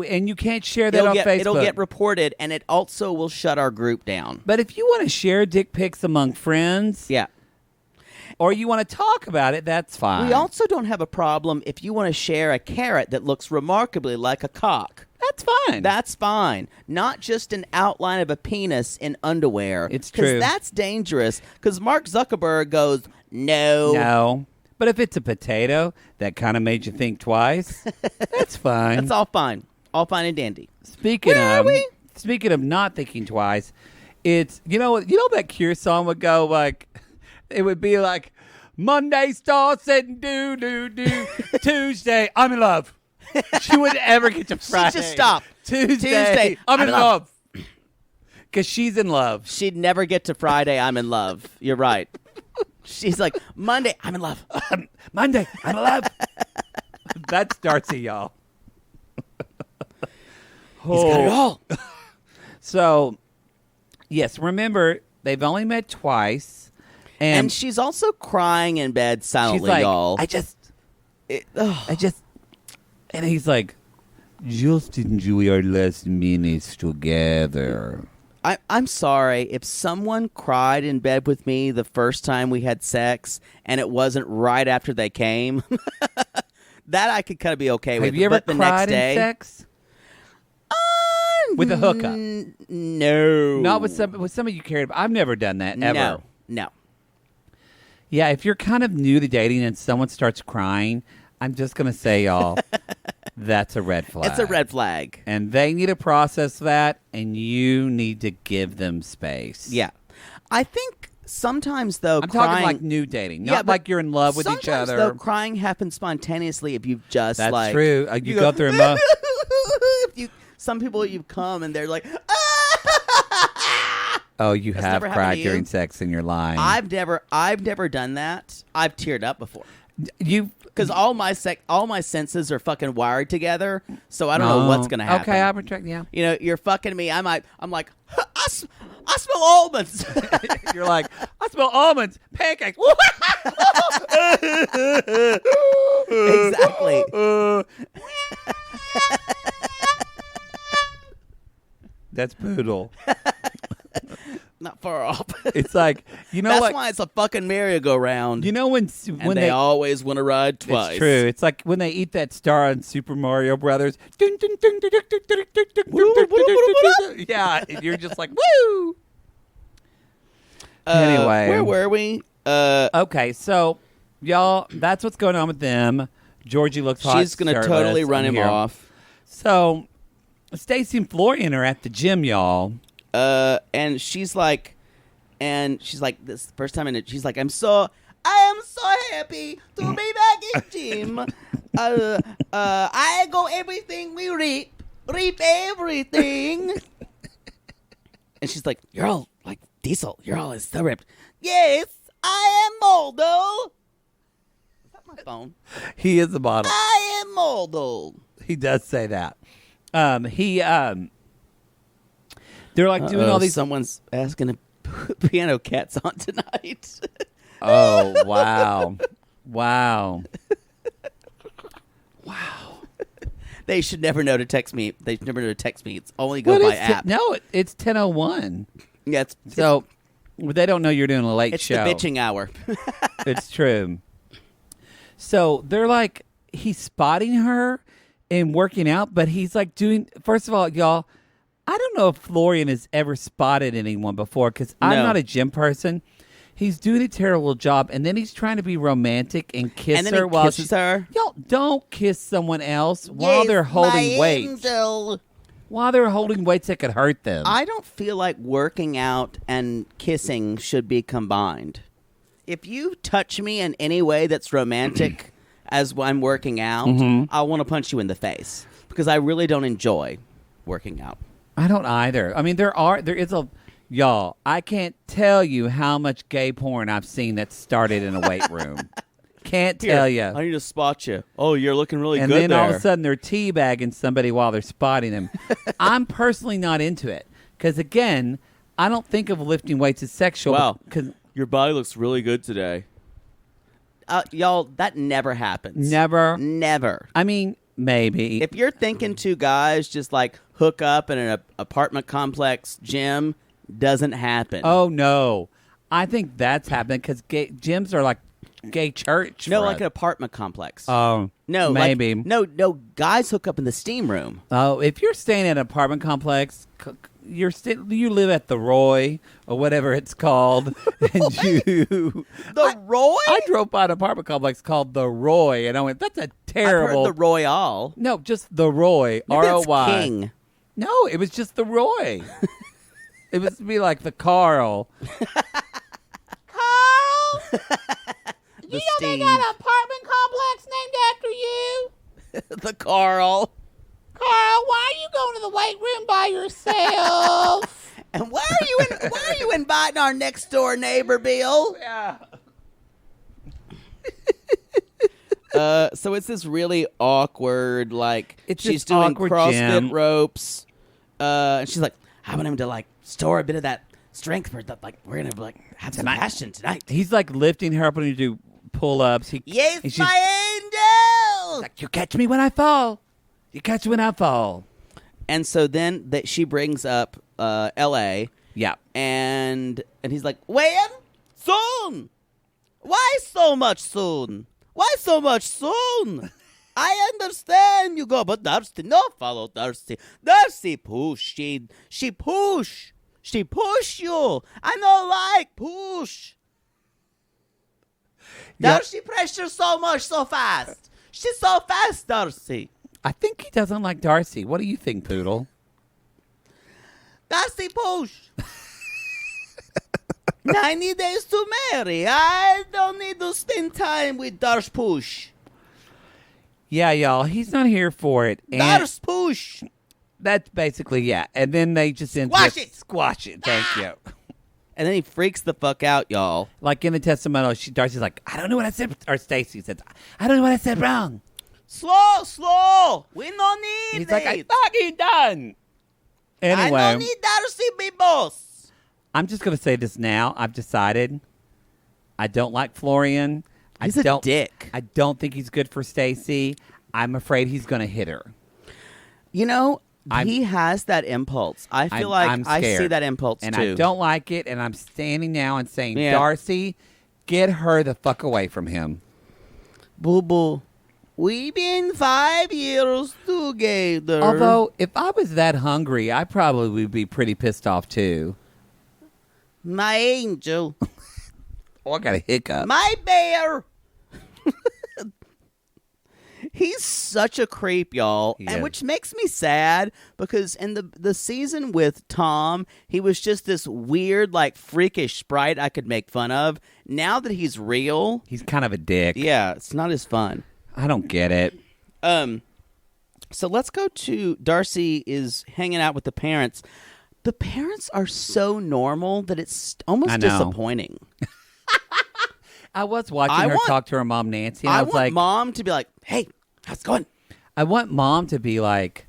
[SPEAKER 1] and you can't share that on Facebook.
[SPEAKER 2] It'll get reported, and it also will shut our group down.
[SPEAKER 1] But if you want to share dick pics among friends,
[SPEAKER 2] Yeah.
[SPEAKER 1] or you want to talk about it, that's fine.
[SPEAKER 2] We also don't have a problem if you want to share a carrot that looks remarkably like a cock.
[SPEAKER 1] That's fine.
[SPEAKER 2] That's fine. Not just an outline of a penis in underwear.
[SPEAKER 1] It's true.
[SPEAKER 2] Because that's dangerous. Because Mark Zuckerberg goes, no.
[SPEAKER 1] No. But if it's a potato that kind of made you think twice, that's fine.
[SPEAKER 2] That's all fine. All fine and dandy.
[SPEAKER 1] Speaking
[SPEAKER 2] Where are we?
[SPEAKER 1] Speaking of not thinking twice, it's you know that Cure song would go like it would be like Monday starts and do Tuesday I'm in love. She wouldn't ever get to Friday.
[SPEAKER 2] She just stopped.
[SPEAKER 1] Tuesday I'm in love. Because she's in love.
[SPEAKER 2] She'd never get to Friday, I'm in love. You're right. She's like, Monday, I'm in love.
[SPEAKER 1] Monday, I'm in love. That's Darcey, y'all.
[SPEAKER 2] He's got it all.
[SPEAKER 1] So, yes, remember, they've only met twice.
[SPEAKER 2] And she's also crying in bed silently,
[SPEAKER 1] she's like,
[SPEAKER 2] y'all.
[SPEAKER 1] And he's like, just enjoy our last minutes together.
[SPEAKER 2] I'm sorry. If someone cried in bed with me the first time we had sex and it wasn't right after they came, that I could kind of be okay with.
[SPEAKER 1] Have you ever
[SPEAKER 2] but the
[SPEAKER 1] cried
[SPEAKER 2] next day,
[SPEAKER 1] in sex? With a hookup?
[SPEAKER 2] No.
[SPEAKER 1] Not with somebody you cared about. I've never done that, ever.
[SPEAKER 2] No.
[SPEAKER 1] Yeah, if you're kind of new to dating and someone starts crying, I'm just going to say, y'all, that's a red flag.
[SPEAKER 2] It's a red flag.
[SPEAKER 1] And they need to process that, and you need to give them space.
[SPEAKER 2] Yeah. I think sometimes, though,
[SPEAKER 1] I'm
[SPEAKER 2] crying...
[SPEAKER 1] talking like new dating, not
[SPEAKER 2] but
[SPEAKER 1] like you're in love with each other.
[SPEAKER 2] Sometimes, though, crying happens spontaneously if you've just,
[SPEAKER 1] That's
[SPEAKER 2] like...
[SPEAKER 1] true. You go through a
[SPEAKER 2] Some people, you come and they're like...
[SPEAKER 1] Oh, you
[SPEAKER 2] That's
[SPEAKER 1] have
[SPEAKER 2] never happened
[SPEAKER 1] cried
[SPEAKER 2] to you?
[SPEAKER 1] during sex and you're lying.
[SPEAKER 2] I've never done that. I've teared up before. Because
[SPEAKER 1] Mm.
[SPEAKER 2] all my senses are fucking wired together, so I don't know what's gonna happen.
[SPEAKER 1] Okay, I'll retract. Yeah,
[SPEAKER 2] you know, you're fucking me. I'm like, I smell almonds.
[SPEAKER 1] you're like, I smell almonds, pancakes.
[SPEAKER 2] Exactly.
[SPEAKER 1] That's poodle.
[SPEAKER 2] Not far off.
[SPEAKER 1] It's like
[SPEAKER 2] That's
[SPEAKER 1] like,
[SPEAKER 2] why it's a fucking merry-go-round.
[SPEAKER 1] You know when
[SPEAKER 2] they always want to ride twice.
[SPEAKER 1] It's true. It's like when they eat that star on Super Mario Brothers. Yeah, you're just like woo. Anyway,
[SPEAKER 2] where were we?
[SPEAKER 1] Okay, so y'all, that's what's going on with them. Georgie looks hot.
[SPEAKER 2] She's gonna totally run him off.
[SPEAKER 1] So Stacey and Florian are at the gym, y'all.
[SPEAKER 2] And she's like, this first time in it, she's like, I am so happy to be back in gym. I go everything we reap everything. And she's like, you're all like Diesel. You're all so ripped. Yes, I am Moldo. Is that my phone.
[SPEAKER 1] He is a model.
[SPEAKER 2] I am model.
[SPEAKER 1] He does say that. They're like doing all these.
[SPEAKER 2] Someone's asking to put Piano Cats on tonight.
[SPEAKER 1] Oh, wow. Wow.
[SPEAKER 2] They should never know to text me. They should never know to text me. It's only go by app.
[SPEAKER 1] No, it's 10:01.
[SPEAKER 2] Yeah,
[SPEAKER 1] So they don't know you're doing a late
[SPEAKER 2] it's
[SPEAKER 1] show.
[SPEAKER 2] the bitching hour.
[SPEAKER 1] It's true. So they're like, he's spotting her and working out, but he's like doing, first of all, y'all, I don't know if Florian has ever spotted anyone before because I'm
[SPEAKER 2] No.
[SPEAKER 1] not a gym person. He's doing a terrible job, and then he's trying to be romantic and kiss
[SPEAKER 2] And then
[SPEAKER 1] her
[SPEAKER 2] he
[SPEAKER 1] while
[SPEAKER 2] kisses her.
[SPEAKER 1] Y'all don't kiss someone else while they're holding weights.
[SPEAKER 2] Angel.
[SPEAKER 1] While they're holding weights that could hurt them.
[SPEAKER 2] I don't feel like working out and kissing should be combined. If you touch me in any way that's romantic as I'm working out, I want to punch you in the face because I really don't enjoy working out.
[SPEAKER 1] I don't either. I mean, there is a, y'all, I can't tell you how much gay porn I've seen that started in a weight room. Can't tell you.
[SPEAKER 2] I need to spot you. Oh, you're looking really
[SPEAKER 1] And
[SPEAKER 2] good
[SPEAKER 1] then
[SPEAKER 2] there.
[SPEAKER 1] all of a sudden they're teabagging somebody while they're spotting them. I'm personally not into it because, again, I don't think of lifting weights as sexual.
[SPEAKER 2] Wow.
[SPEAKER 1] Because
[SPEAKER 2] Your body looks really good today. Y'all, that never happens.
[SPEAKER 1] Never. I mean, maybe.
[SPEAKER 2] If you're thinking two guys just like hook up in an apartment complex gym, doesn't happen.
[SPEAKER 1] Oh, no. I think that's happening because gyms are like gay church.
[SPEAKER 2] No,
[SPEAKER 1] for
[SPEAKER 2] like
[SPEAKER 1] us.
[SPEAKER 2] an apartment complex.
[SPEAKER 1] Oh,
[SPEAKER 2] no,
[SPEAKER 1] maybe.
[SPEAKER 2] no, guys hook up in the steam room.
[SPEAKER 1] Oh, if you're staying at an apartment complex, you live at the Roy or whatever it's called, and you.
[SPEAKER 2] The Roy?
[SPEAKER 1] I drove by an apartment complex called the Roy, and I went, "That's a terrible."
[SPEAKER 2] I've heard the Royale.
[SPEAKER 1] No, just the Roy.
[SPEAKER 2] Maybe that's
[SPEAKER 1] ROY.
[SPEAKER 2] King.
[SPEAKER 1] No, it was just the Roy. It was to be like the Carl. Carl.
[SPEAKER 2] The Steve.
[SPEAKER 1] apartment complex named after you?
[SPEAKER 2] The Carl.
[SPEAKER 1] Carl, why are you going to the weight room by yourself?
[SPEAKER 2] And why are you inviting our next door neighbor, Bill?
[SPEAKER 1] Yeah.
[SPEAKER 2] So it's this really awkward, like
[SPEAKER 1] It's
[SPEAKER 2] she's
[SPEAKER 1] this
[SPEAKER 2] doing
[SPEAKER 1] awkward
[SPEAKER 2] CrossFit
[SPEAKER 1] gym.
[SPEAKER 2] ropes, and she's like, I want him to like store a bit of that strength for that. Like we're gonna like have some passion tonight.
[SPEAKER 1] He's like lifting her up and to do pull-ups.
[SPEAKER 2] Yes,
[SPEAKER 1] and she's
[SPEAKER 2] my angel.
[SPEAKER 1] like, you catch me when I fall. You catch me when I fall.
[SPEAKER 2] And so then that she brings up L.A.
[SPEAKER 1] Yeah.
[SPEAKER 2] and he's like, when? Soon. Why so much soon? Why so much soon? I understand you go, but Darcey, no follow Darcey. Darcey push. She push. She push you. I don't like push.
[SPEAKER 1] Yeah.
[SPEAKER 2] Darcey pressure so much so fast. She's so fast, Darcey.
[SPEAKER 1] I think he doesn't like Darcey. What do you think, Poodle?
[SPEAKER 2] Darcey push. 90 days to marry. I don't need to spend time with Darce push.
[SPEAKER 1] Yeah, y'all. He's not here for it. And
[SPEAKER 2] Darce push.
[SPEAKER 1] that's basically, yeah. And then they just end
[SPEAKER 2] Squash
[SPEAKER 1] up-
[SPEAKER 2] it.
[SPEAKER 1] Squash it. Thank you.
[SPEAKER 2] And then he freaks the fuck out, y'all.
[SPEAKER 1] Like in the testimonial, Darcey's like, I don't know what I said. Or Stacey says, I don't know what I said wrong.
[SPEAKER 2] Slow. We don't need
[SPEAKER 1] He's
[SPEAKER 2] it.
[SPEAKER 1] like, I fucking done. Anyway,
[SPEAKER 2] I don't need Darcey be boss.
[SPEAKER 1] I'm just going to say this now. I've decided I don't like Florian.
[SPEAKER 2] He's
[SPEAKER 1] I
[SPEAKER 2] a
[SPEAKER 1] don't,
[SPEAKER 2] dick.
[SPEAKER 1] I don't think he's good for Stacey. I'm afraid he's going to hit her.
[SPEAKER 2] You know, he has that impulse. I feel like
[SPEAKER 1] I'm
[SPEAKER 2] I see
[SPEAKER 1] scared.
[SPEAKER 2] that impulse
[SPEAKER 1] and
[SPEAKER 2] too.
[SPEAKER 1] I don't like it. And I'm standing now and saying,
[SPEAKER 2] Yeah.
[SPEAKER 1] Darcey, get her the fuck away from him.
[SPEAKER 2] Boo boo. We've been 5 years together.
[SPEAKER 1] Although, if I was that hungry, I probably would be pretty pissed off too.
[SPEAKER 2] My angel.
[SPEAKER 1] Oh, I got a hiccup.
[SPEAKER 2] My bear. He's such a creep, y'all,
[SPEAKER 1] He
[SPEAKER 2] and
[SPEAKER 1] is.
[SPEAKER 2] which makes me sad because in the season with Tom, he was just this weird, like freakish sprite I could make fun of. Now that he's real,
[SPEAKER 1] He's kind of a dick.
[SPEAKER 2] yeah, it's not as fun.
[SPEAKER 1] I don't get it.
[SPEAKER 2] So let's go to Darcey is hanging out with the parents. The parents are so normal that it's almost
[SPEAKER 1] I know.
[SPEAKER 2] disappointing.
[SPEAKER 1] I was watching her talk to her mom, Nancy, and I was
[SPEAKER 2] want
[SPEAKER 1] like,
[SPEAKER 2] Mom to be like, hey, how's it going?
[SPEAKER 1] I want Mom to be like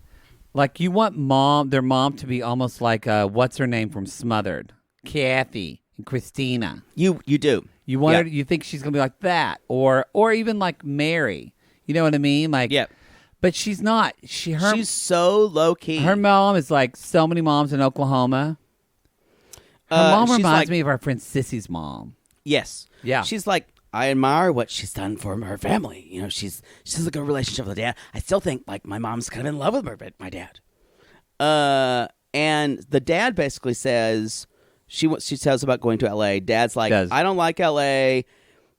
[SPEAKER 1] you want their mom to be almost like, what's her name from Smothered? Kathy and Christina.
[SPEAKER 2] You do.
[SPEAKER 1] You want her, you think she's going to be like that, or even like Mary. You know what I mean? Like, but she's not. She's
[SPEAKER 2] so low key.
[SPEAKER 1] Her mom is like so many moms in Oklahoma. Her mom reminds me of our friend Sissy's mom.
[SPEAKER 2] Yes.
[SPEAKER 1] Yeah.
[SPEAKER 2] She's like, I admire what she's done for her family. You know, she's a good relationship with her dad. I still think like my mom's kind of in love with my dad. And the dad basically says she tells about going to L.A. Dad's like, I don't like L.A.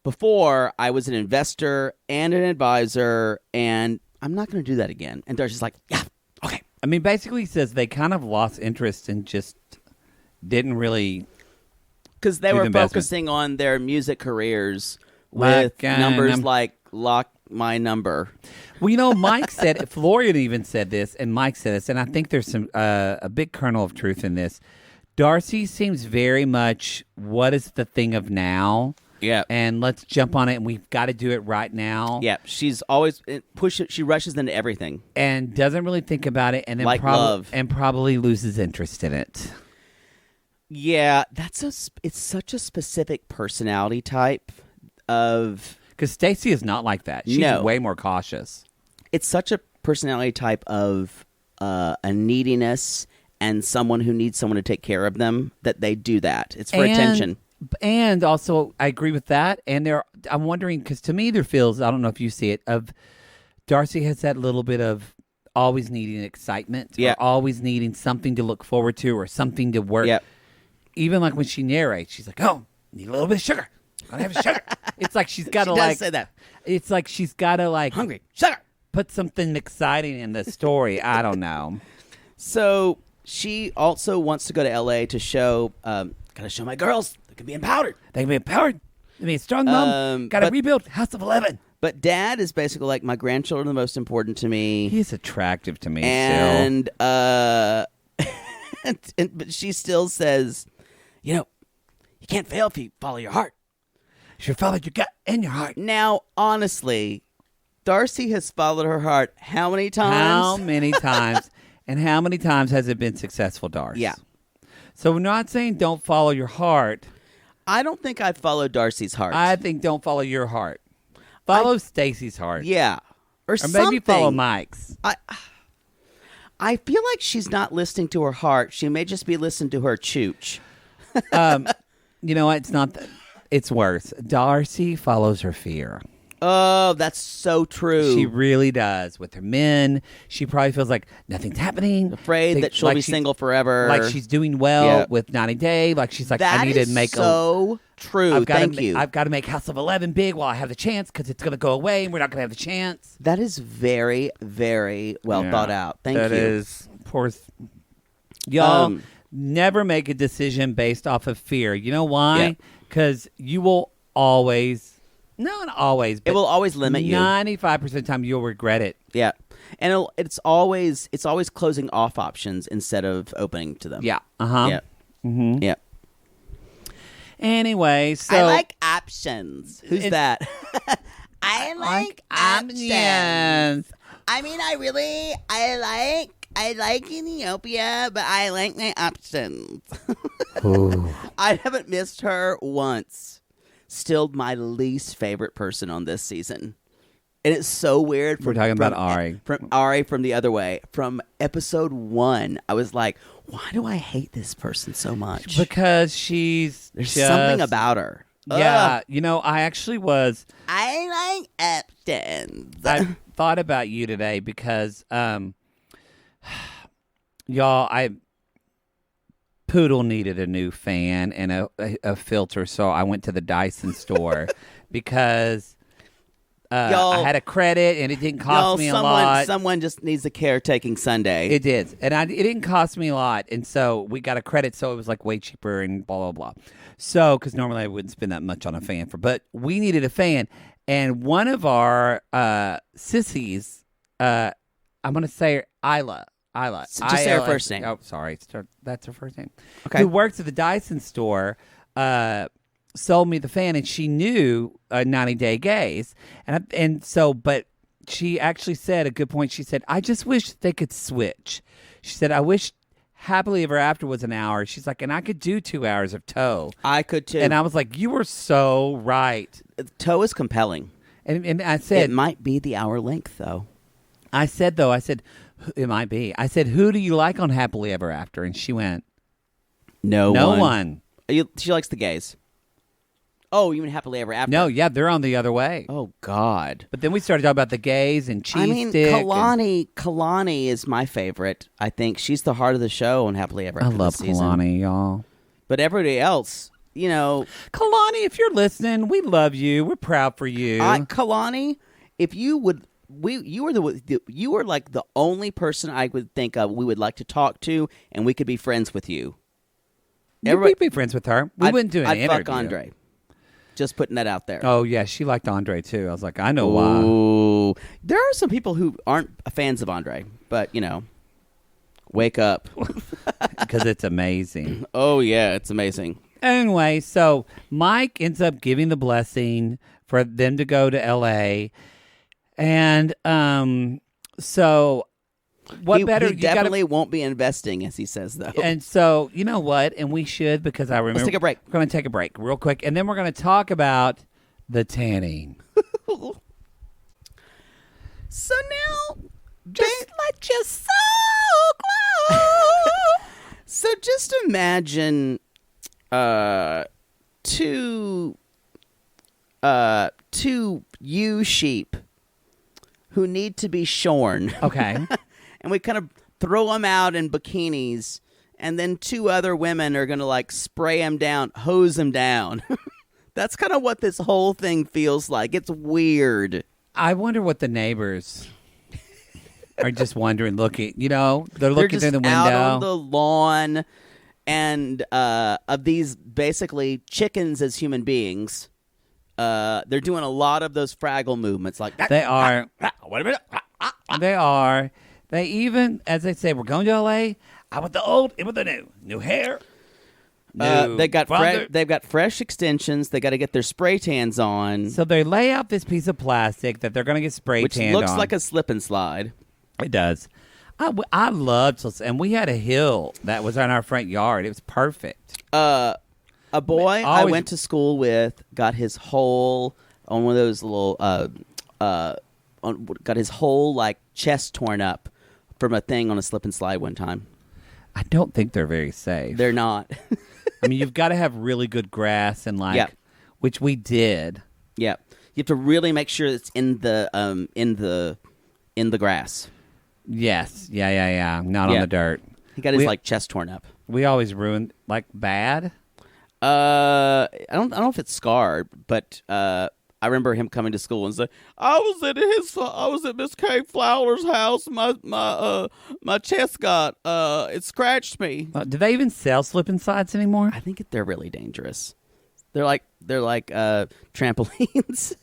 [SPEAKER 2] Before I was an investor and an advisor, and I'm not going to do that again. And Darcey's like, yeah, okay.
[SPEAKER 1] I mean, basically, he says they kind of lost interest and just didn't really.
[SPEAKER 2] Because they were focusing on their music careers with numbers like Lock My Number.
[SPEAKER 1] Well, you know, Mike said, Florian even said this, and Mike said this, and I think there's some a big kernel of truth in this. Darcey seems very much, what is the thing of now?
[SPEAKER 2] Yeah.
[SPEAKER 1] And let's jump on it, and we've got to do it right now.
[SPEAKER 2] Yeah, she's always she rushes into everything.
[SPEAKER 1] And doesn't really think about it, and then
[SPEAKER 2] love.
[SPEAKER 1] And probably loses interest in it.
[SPEAKER 2] Yeah, it's such a specific personality type of...
[SPEAKER 1] Because Stacey is not like that. She's way more cautious.
[SPEAKER 2] It's such a personality type of a neediness and someone who needs someone to take care of them, that they do that. It's for attention.
[SPEAKER 1] And also, I agree with that. And I'm wondering, because to me there feels, I don't know if you see it, of Darcey has that little bit of always needing excitement. Or always needing something to look forward to or something to work.
[SPEAKER 2] Yep.
[SPEAKER 1] Even like when she narrates, she's like, oh, need a little bit of sugar. Gotta have sugar. It's like she's got to like
[SPEAKER 2] say that.
[SPEAKER 1] It's like she's got to like
[SPEAKER 2] hungry sugar.
[SPEAKER 1] Put something exciting in the story. I don't know.
[SPEAKER 2] So she also wants to go to L.A. to show. Gotta show my girls they can be empowered.
[SPEAKER 1] They can be empowered. They be a strong mom. Gotta rebuild House of 11.
[SPEAKER 2] But Dad is basically like, my grandchildren are the most important to me.
[SPEAKER 1] He's attractive to me.
[SPEAKER 2] And
[SPEAKER 1] still.
[SPEAKER 2] But she still says, you know, you can't fail if you follow your heart.
[SPEAKER 1] You should follow your gut and your heart.
[SPEAKER 2] Now, honestly, Darcey has followed her heart how many times?
[SPEAKER 1] How many times? And how many times has it been successful, Darcey?
[SPEAKER 2] Yeah.
[SPEAKER 1] So we're not saying don't follow your heart.
[SPEAKER 2] I don't think I've followed Darcey's heart.
[SPEAKER 1] I think don't follow your heart. Follow Stacey's heart.
[SPEAKER 2] Yeah. Or
[SPEAKER 1] maybe follow Mike's.
[SPEAKER 2] I feel like she's not listening to her heart. She may just be listening to her chooch.
[SPEAKER 1] You know what? It's not. It's worse. Darcey follows her fear.
[SPEAKER 2] Oh, that's so true.
[SPEAKER 1] She really does. With her men, she probably feels like nothing's happening.
[SPEAKER 2] Afraid that she'll be single forever.
[SPEAKER 1] Like she's doing well with 90 Day. Like she's like, I need to make
[SPEAKER 2] so true. Thank you.
[SPEAKER 1] I've got to make House of 11 big while I have the chance, because it's going to go away and we're not going to have the chance.
[SPEAKER 2] That is very, very well thought out. Thank you.
[SPEAKER 1] That is poor. Y'all never make a decision based off of fear. You know why? Because you will always. Not always, but
[SPEAKER 2] it will always limit you.
[SPEAKER 1] 95% of the time, you'll regret it.
[SPEAKER 2] Yeah, and it's always closing off options instead of opening to them.
[SPEAKER 1] Yeah.
[SPEAKER 2] Yeah.
[SPEAKER 1] Mm-hmm.
[SPEAKER 2] Yeah.
[SPEAKER 1] Anyway, so
[SPEAKER 2] I like options. Who's that? I like options. I mean, I like Ethiopia, but I like my options. I haven't missed her once. Still my least favorite person on this season. And it's so weird.
[SPEAKER 1] We're talking about Ari.
[SPEAKER 2] From Ari from the other way. From episode 1, I was like, why do I hate this person so much?
[SPEAKER 1] Because
[SPEAKER 2] there's something about her.
[SPEAKER 1] Yeah. You know, I actually was.
[SPEAKER 2] I like options.
[SPEAKER 1] I thought about you today because, y'all, Poodle needed a new fan and a filter, so I went to the Dyson store because I had a credit and it didn't cost me a lot.
[SPEAKER 2] Someone just needs a caretaking Sunday.
[SPEAKER 1] It did, and it didn't cost me a lot, and so we got a credit, so it was like way cheaper and blah blah blah. So, because normally I wouldn't spend that much on a fan but we needed a fan, and one of our sissies, I'm gonna say Isla.
[SPEAKER 2] Just say her first name.
[SPEAKER 1] Oh, sorry. That's her first name.
[SPEAKER 2] Okay.
[SPEAKER 1] Who works at the Dyson store, sold me the fan, and she knew 90 Day Gays, but she actually said a good point. She said, I just wish they could switch. She said, I wish Happily Ever After was an hour. She's like, and I could do 2 hours of Toe.
[SPEAKER 2] I could too.
[SPEAKER 1] And I was like, you were so right.
[SPEAKER 2] Toe is compelling.
[SPEAKER 1] And I said,
[SPEAKER 2] it might be the hour length, though.
[SPEAKER 1] I said, it might be. I said, who do you like on Happily Ever After? And she went,
[SPEAKER 2] no
[SPEAKER 1] one.
[SPEAKER 2] She likes the gays. Oh, you mean Happily Ever After?
[SPEAKER 1] No, yeah, they're on the other way.
[SPEAKER 2] Oh, God.
[SPEAKER 1] But then we started talking about the gays and cheese
[SPEAKER 2] I mean,
[SPEAKER 1] stick.
[SPEAKER 2] Kalani is my favorite. I think she's the heart of the show on Happily Ever After.
[SPEAKER 1] I love Kalani, y'all.
[SPEAKER 2] But everybody else, you know.
[SPEAKER 1] Kalani, if you're listening, we love you. We're proud for you.
[SPEAKER 2] Kalani, if you would, you were like the only person I would think of we would like to talk to, and we could be friends with you.
[SPEAKER 1] We'd be friends with her. We wouldn't do an interview.
[SPEAKER 2] I'd fuck Andre. Just putting that out there.
[SPEAKER 1] Oh, yeah. She liked Andre, too. I was like, I know why.
[SPEAKER 2] Ooh. There are some people who aren't fans of Andre, but, you know, wake up.
[SPEAKER 1] Because it's amazing.
[SPEAKER 2] Oh, yeah. It's amazing.
[SPEAKER 1] Anyway, so Mike ends up giving the blessing for them to go to L.A. And so... What better?
[SPEAKER 2] He definitely won't be investing, as he says, though.
[SPEAKER 1] And so, you know what? And we should, because I remember.
[SPEAKER 2] Let's take a break.
[SPEAKER 1] We're going to take a break real quick. And then we're going to talk about the tanning.
[SPEAKER 2] So now,
[SPEAKER 1] just let your soul glow.
[SPEAKER 2] So just imagine two ewe sheep who need to be shorn.
[SPEAKER 1] Okay.
[SPEAKER 2] And we kind of throw them out in bikinis, and then 2 other women are going to, like, spray them down, hose them down. That's kind of what this whole thing feels like. It's weird.
[SPEAKER 1] I wonder what the neighbors are just wondering, looking, you know, they're looking through the window.
[SPEAKER 2] Out on the lawn, and of these basically chickens as human beings. They're doing a lot of those Fraggle movements. Like
[SPEAKER 1] they are.
[SPEAKER 2] Wait a minute.
[SPEAKER 1] They are. They even, as they say, we're going to L.A.
[SPEAKER 3] I want the old, in with the new. New hair.
[SPEAKER 2] They've got fresh extensions. They got to get their spray tans on.
[SPEAKER 1] So they lay out this piece of plastic that they're going to get spray tanned on.
[SPEAKER 2] Which looks like a slip and slide.
[SPEAKER 1] It does. I loved, and we had a hill that was on our front yard. It was perfect.
[SPEAKER 2] A boy I went to school with got his whole on one of those little got his whole like chest torn up from a thing on a slip and slide one time.
[SPEAKER 1] I don't think they're very safe.
[SPEAKER 2] They're not.
[SPEAKER 1] I mean, you've got to have really good grass and which we did.
[SPEAKER 2] Yeah, you have to really make sure it's in the grass.
[SPEAKER 1] Yes, yeah. Not on the dirt.
[SPEAKER 2] He got his chest torn up.
[SPEAKER 1] We always ruined bad.
[SPEAKER 2] I don't know if it's scarred, but I remember him coming to school and saying, I was at Miss Kay Fowler's house. My chest got it scratched me.
[SPEAKER 1] Do they even sell slip and slides anymore?
[SPEAKER 2] I think they're really dangerous. They're like trampolines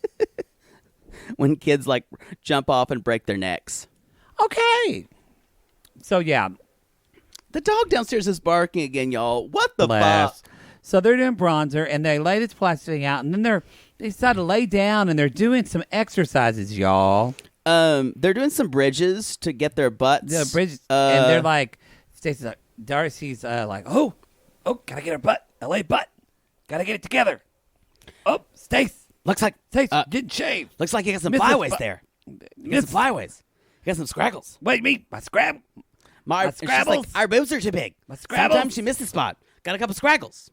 [SPEAKER 2] when kids like jump off and break their necks.
[SPEAKER 1] Okay. So yeah,
[SPEAKER 2] the dog downstairs is barking again, y'all. What the fuck?
[SPEAKER 1] So they're doing bronzer, and they lay this plastic out, and then they decide to lay down, and they're doing some exercises, y'all.
[SPEAKER 2] They're doing some bridges to get their butts.
[SPEAKER 1] Yeah, bridges, and they're like, Stacey's like, Darcey's like,
[SPEAKER 3] oh, gotta get her butt, LA butt, gotta get it together. Oh, Stace,
[SPEAKER 2] looks like
[SPEAKER 3] Stace, getting shaved.
[SPEAKER 2] Looks like you got some flyaways there. You got some flyaways. You got some scraggles.
[SPEAKER 3] Wait, me, my scrabble.
[SPEAKER 2] My scrabbles. Like, our boobs are too big.
[SPEAKER 3] My scrabbles.
[SPEAKER 2] Sometimes she missed the spot. Got a couple scraggles.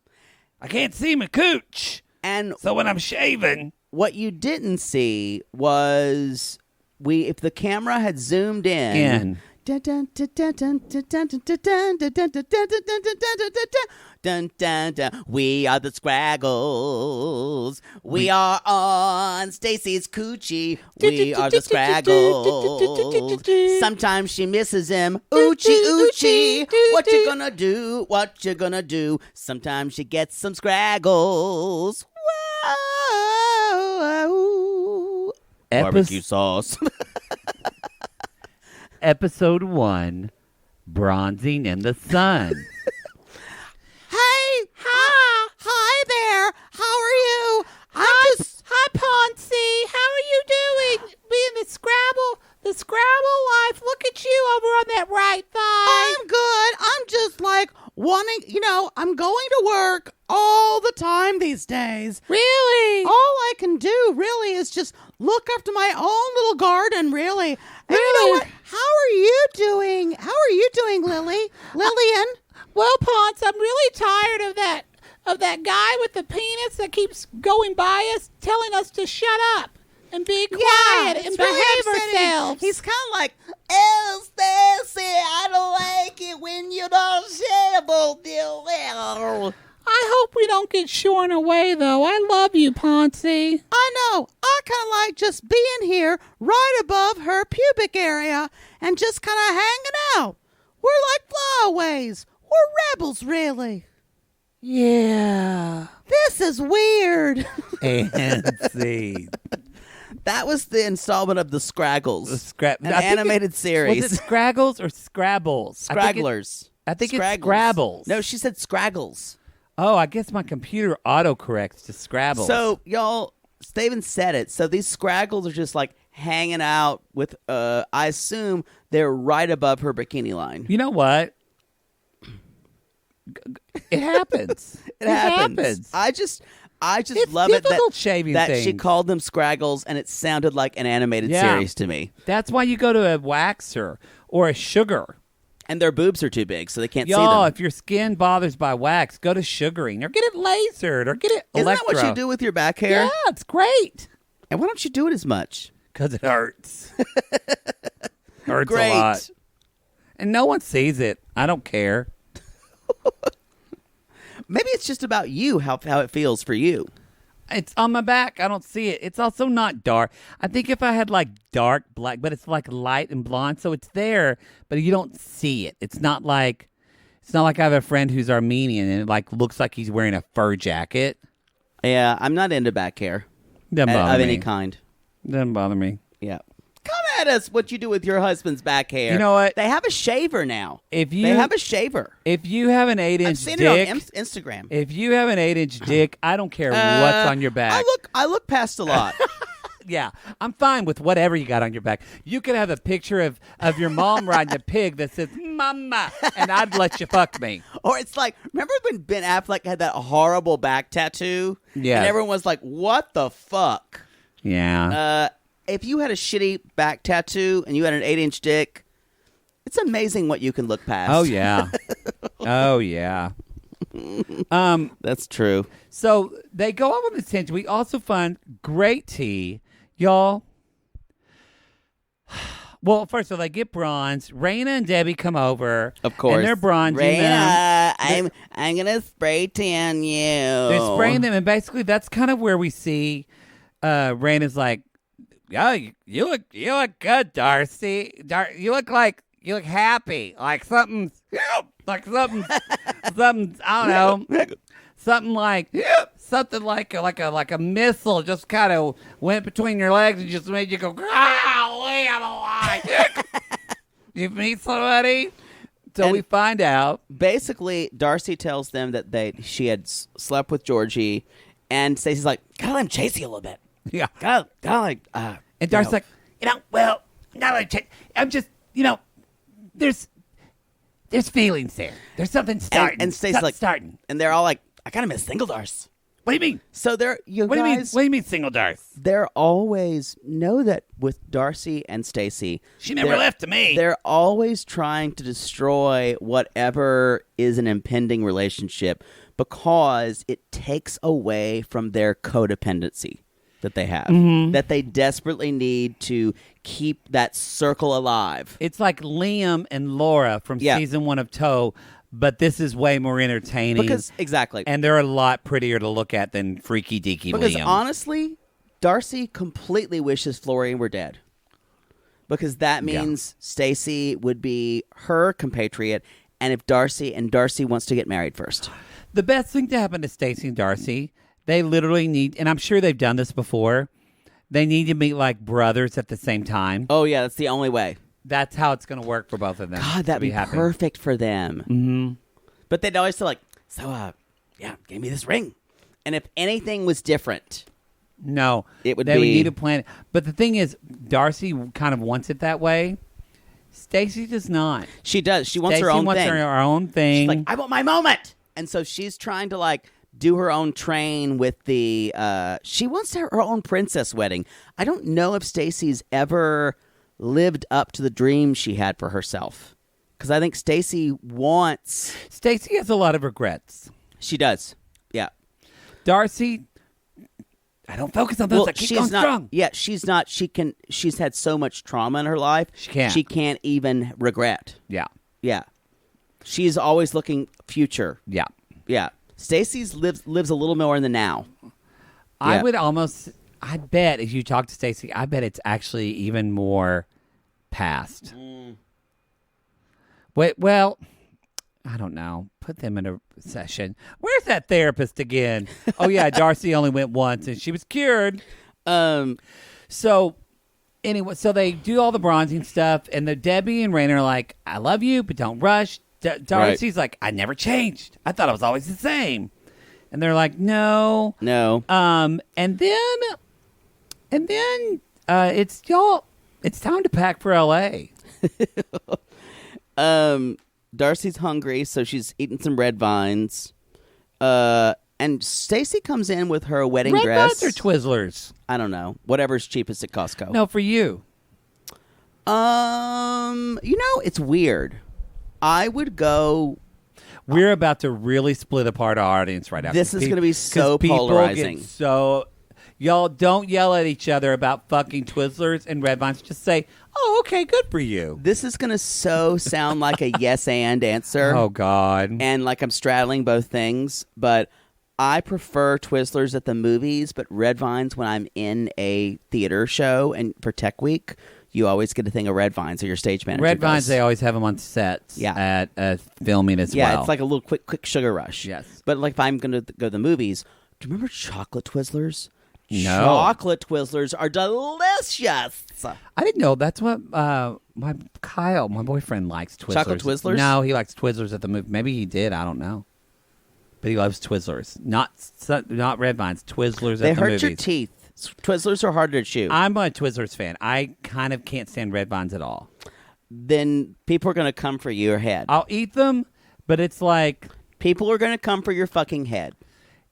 [SPEAKER 3] I can't see my cooch.
[SPEAKER 2] And
[SPEAKER 3] so when I'm shaving.
[SPEAKER 2] What you didn't see was if the camera had zoomed in. We are the Scraggles. We are on Stacey's coochie. We are the Scraggles. Sometimes she misses him. Oochie, oochie. What you gonna do? What you gonna do? Sometimes she gets some Scraggles. Whoa. Barbecue sauce.
[SPEAKER 1] Episode 1, Bronzing in the Sun.
[SPEAKER 2] Hi there. How are I'm going to work all the time these days.
[SPEAKER 5] Really?
[SPEAKER 2] All I can do really is just look after my own little garden, really. And you know what? How are you doing? Lillian?
[SPEAKER 5] Well, Ponce, I'm really tired of that guy with the penis that keeps going by us, telling us to shut up and be quiet and behave ourselves.
[SPEAKER 2] He's kind of like, oh, Stacey, I don't like it when you don't say about the
[SPEAKER 5] I hope we don't get shorn away, though. I love you, Ponce.
[SPEAKER 2] I know. I kind of like just being here right above her pubic area and just kind of hanging out. We're like flyaways. We're rebels, really.
[SPEAKER 5] Yeah.
[SPEAKER 2] This is weird.
[SPEAKER 1] And see.
[SPEAKER 2] That was the installment of the Scraggles.
[SPEAKER 1] An
[SPEAKER 2] animated series.
[SPEAKER 1] Was it Scraggles or Scrabbles?
[SPEAKER 2] Scragglers.
[SPEAKER 1] I think it's
[SPEAKER 2] Scraggles.
[SPEAKER 1] Scrabbles.
[SPEAKER 2] No, she said Scraggles.
[SPEAKER 1] Oh, I guess my computer autocorrects to Scrabbles.
[SPEAKER 2] So, y'all, Steven said it. So these Scraggles are just like hanging out with, I assume they're right above her bikini line.
[SPEAKER 1] You know what? It happens.
[SPEAKER 2] It happens. I just
[SPEAKER 1] It's
[SPEAKER 2] love it
[SPEAKER 1] difficult shaving
[SPEAKER 2] that she
[SPEAKER 1] things.
[SPEAKER 2] called them Scraggles, and it sounded like an animated
[SPEAKER 1] Yeah.
[SPEAKER 2] series to me.
[SPEAKER 1] That's why you go to a waxer or a sugar.
[SPEAKER 2] And their boobs are too big, so they can't see
[SPEAKER 1] Y'all,
[SPEAKER 2] them.
[SPEAKER 1] if your skin bothers by wax, go to sugaring or get it lasered or get it
[SPEAKER 2] Isn't that
[SPEAKER 1] electro.
[SPEAKER 2] what you do with your back hair?
[SPEAKER 1] Yeah, it's great.
[SPEAKER 2] And why don't you do it as much?
[SPEAKER 1] Because it hurts. Hurts
[SPEAKER 2] Great.
[SPEAKER 1] a lot. And no one sees it. I don't care.
[SPEAKER 2] Maybe it's just about you, how it feels for you.
[SPEAKER 1] It's on my back. I don't see it. It's also not dark. I think if I had like dark black, but it's like light and blonde, so it's there, but you don't see it. It's not like I have a friend who's Armenian and it like looks like he's wearing a fur jacket.
[SPEAKER 2] Yeah, I'm not into back hair
[SPEAKER 1] Doesn't bother
[SPEAKER 2] of
[SPEAKER 1] me.
[SPEAKER 2] any kind.
[SPEAKER 1] Doesn't bother me.
[SPEAKER 2] Yeah. Come at us what you do with your husband's back hair.
[SPEAKER 1] You know what?
[SPEAKER 2] They have a shaver now.
[SPEAKER 1] They
[SPEAKER 2] have a shaver.
[SPEAKER 1] If you have an 8-inch
[SPEAKER 2] I've seen
[SPEAKER 1] dick,
[SPEAKER 2] it on Instagram.
[SPEAKER 1] if you have an 8-inch dick, I don't care what's on your back.
[SPEAKER 2] I look past a lot.
[SPEAKER 1] Yeah, I'm fine with whatever you got on your back. You could have a picture of your mom riding a pig that says "Mama," and I'd let you fuck me.
[SPEAKER 2] Or it's like, remember when Ben Affleck had that horrible back tattoo?
[SPEAKER 1] Yeah.
[SPEAKER 2] And everyone was like, what the fuck?
[SPEAKER 1] Yeah.
[SPEAKER 2] If you had a shitty back tattoo and you had an 8-inch dick, it's amazing what you can look past.
[SPEAKER 1] Oh yeah. Oh yeah.
[SPEAKER 2] That's true.
[SPEAKER 1] So they go off on this tangent. We also find great tea, y'all. Well, first of all, they get bronze. Raina and Debbie come over.
[SPEAKER 2] Of course.
[SPEAKER 1] And they're bronzing them.
[SPEAKER 2] Raina, I'm gonna spray tan you.
[SPEAKER 1] They're spraying them, and basically that's kind of where we see Raina's like, "Oh, you look good, Darcey. You look happy. Like something's I don't know, something like a missile just kind of went between your legs and just made you go, golly, I'm alive." You meet somebody. So
[SPEAKER 2] And
[SPEAKER 1] we find out.
[SPEAKER 2] Basically, Darcey tells them that she had slept with Georgie, and Stacey's like, gotta let him chase you a little bit.
[SPEAKER 1] Yeah.
[SPEAKER 2] Gotta like,
[SPEAKER 1] And Darcy's like, well, not really. I'm just, there's feelings there. There's something starting.
[SPEAKER 2] and Stacey's
[SPEAKER 1] Something
[SPEAKER 2] like,
[SPEAKER 1] starting.
[SPEAKER 2] and they're all like, I kind of miss single Darce.
[SPEAKER 1] What do you mean?
[SPEAKER 2] So they're,
[SPEAKER 1] What do you mean, single Darce?
[SPEAKER 2] They're always know that with Darcey and Stacey,
[SPEAKER 3] She never left to me.
[SPEAKER 2] They're always trying to destroy whatever is an impending relationship because it takes away from their codependency that they have, that they desperately need to keep that circle alive.
[SPEAKER 1] It's like Liam and Laura from season 1 of Toe, but this is way more entertaining.
[SPEAKER 2] Exactly.
[SPEAKER 1] And they're a lot prettier to look at than Freaky Deaky
[SPEAKER 2] Because
[SPEAKER 1] Liam.
[SPEAKER 2] honestly, Darcey completely wishes Florian were dead. Because that means Stacey would be her compatriot, and if Darcey wants to get married first.
[SPEAKER 1] The best thing to happen to Stacey and Darcey, they literally need, and I'm sure they've done this before, they need to meet like brothers at the same time.
[SPEAKER 2] Oh yeah, that's the only way.
[SPEAKER 1] That's how it's going to work for both of them.
[SPEAKER 2] God, that'd be
[SPEAKER 1] happy.
[SPEAKER 2] perfect for them. Mm-hmm. But they'd always say like, give me this ring. And if anything was different,
[SPEAKER 1] No,
[SPEAKER 2] It would
[SPEAKER 1] they
[SPEAKER 2] be-
[SPEAKER 1] would need a plan. But the thing is, Darcey kind of wants it that way. Stacey does not.
[SPEAKER 2] she does. She wants
[SPEAKER 1] Stacey
[SPEAKER 2] her own
[SPEAKER 1] wants
[SPEAKER 2] thing.
[SPEAKER 1] her own thing.
[SPEAKER 2] She's like, I want my moment. And so she's trying to like do her own train with the. She wants her own princess wedding. I don't know if Stacey's ever lived up to the dream she had for herself. Because I think Stacey wants.
[SPEAKER 1] Stacey has a lot of regrets.
[SPEAKER 2] She does. Yeah.
[SPEAKER 1] Darcey, I don't focus on those. I keep going
[SPEAKER 2] not,
[SPEAKER 1] strong.
[SPEAKER 2] Yeah, she's not. She's had so much trauma in her life. She can't even regret.
[SPEAKER 1] Yeah.
[SPEAKER 2] Yeah. She's always looking future.
[SPEAKER 1] Yeah.
[SPEAKER 2] Yeah. Stacey's lives a little more in the now.
[SPEAKER 1] I would almost. I bet if you talk to Stacey, I bet it's actually even more past. Wait, well, I don't know. Put them in a session. Where's that therapist again? Oh yeah, Darcey only went once and she was cured. So anyway, so they do all the bronzing stuff, and the Debbie and Raina are like, "I love you, but don't rush." Darcey's like, "I never changed. I thought I was always the same." And they're like, "No,
[SPEAKER 2] no."
[SPEAKER 1] And then it's y'all. It's time to pack for L.A.
[SPEAKER 2] Darcey's hungry, so she's eating some red vines. And Stacey comes in with her wedding
[SPEAKER 1] Red
[SPEAKER 2] dress.
[SPEAKER 1] vines or Twizzlers?
[SPEAKER 2] I don't know. Whatever's cheapest at Costco.
[SPEAKER 1] No, for you.
[SPEAKER 2] It's weird. I would go.
[SPEAKER 1] We're about to really split apart our audience right now.
[SPEAKER 2] This is going to be so
[SPEAKER 1] 'cause people
[SPEAKER 2] polarizing.
[SPEAKER 1] get so y'all don't yell at each other about fucking Twizzlers and red vines. Just say, "Oh, okay, good for you."
[SPEAKER 2] This is going to sound like a yes and answer.
[SPEAKER 1] Oh God.
[SPEAKER 2] And like I'm straddling both things, but I prefer Twizzlers at the movies, but red vines when I'm in a theater show. And for Tech Week, you always get a thing of red vines, or your stage manager
[SPEAKER 1] Red vines,
[SPEAKER 2] does.
[SPEAKER 1] they always have them on sets.
[SPEAKER 2] Yeah.
[SPEAKER 1] At filming as well.
[SPEAKER 2] Yeah, it's like a little quick sugar rush.
[SPEAKER 1] Yes.
[SPEAKER 2] But like if I'm going to go to the movies, do you remember chocolate Twizzlers?
[SPEAKER 1] No.
[SPEAKER 2] Chocolate Twizzlers are delicious.
[SPEAKER 1] I didn't know that's what my boyfriend, likes Twizzlers.
[SPEAKER 2] Chocolate Twizzlers?
[SPEAKER 1] No, he likes Twizzlers at the movie. Maybe he did. I don't know. But he loves Twizzlers, not red vines. Twizzlers
[SPEAKER 2] They
[SPEAKER 1] at the
[SPEAKER 2] hurt
[SPEAKER 1] movies.
[SPEAKER 2] your teeth. Twizzlers are harder to chew.
[SPEAKER 1] I'm a Twizzlers fan. I kind of can't stand red vines at all.
[SPEAKER 2] Then people are going to come for your head.
[SPEAKER 1] I'll eat them, but it's like
[SPEAKER 2] People are going to come for your fucking head.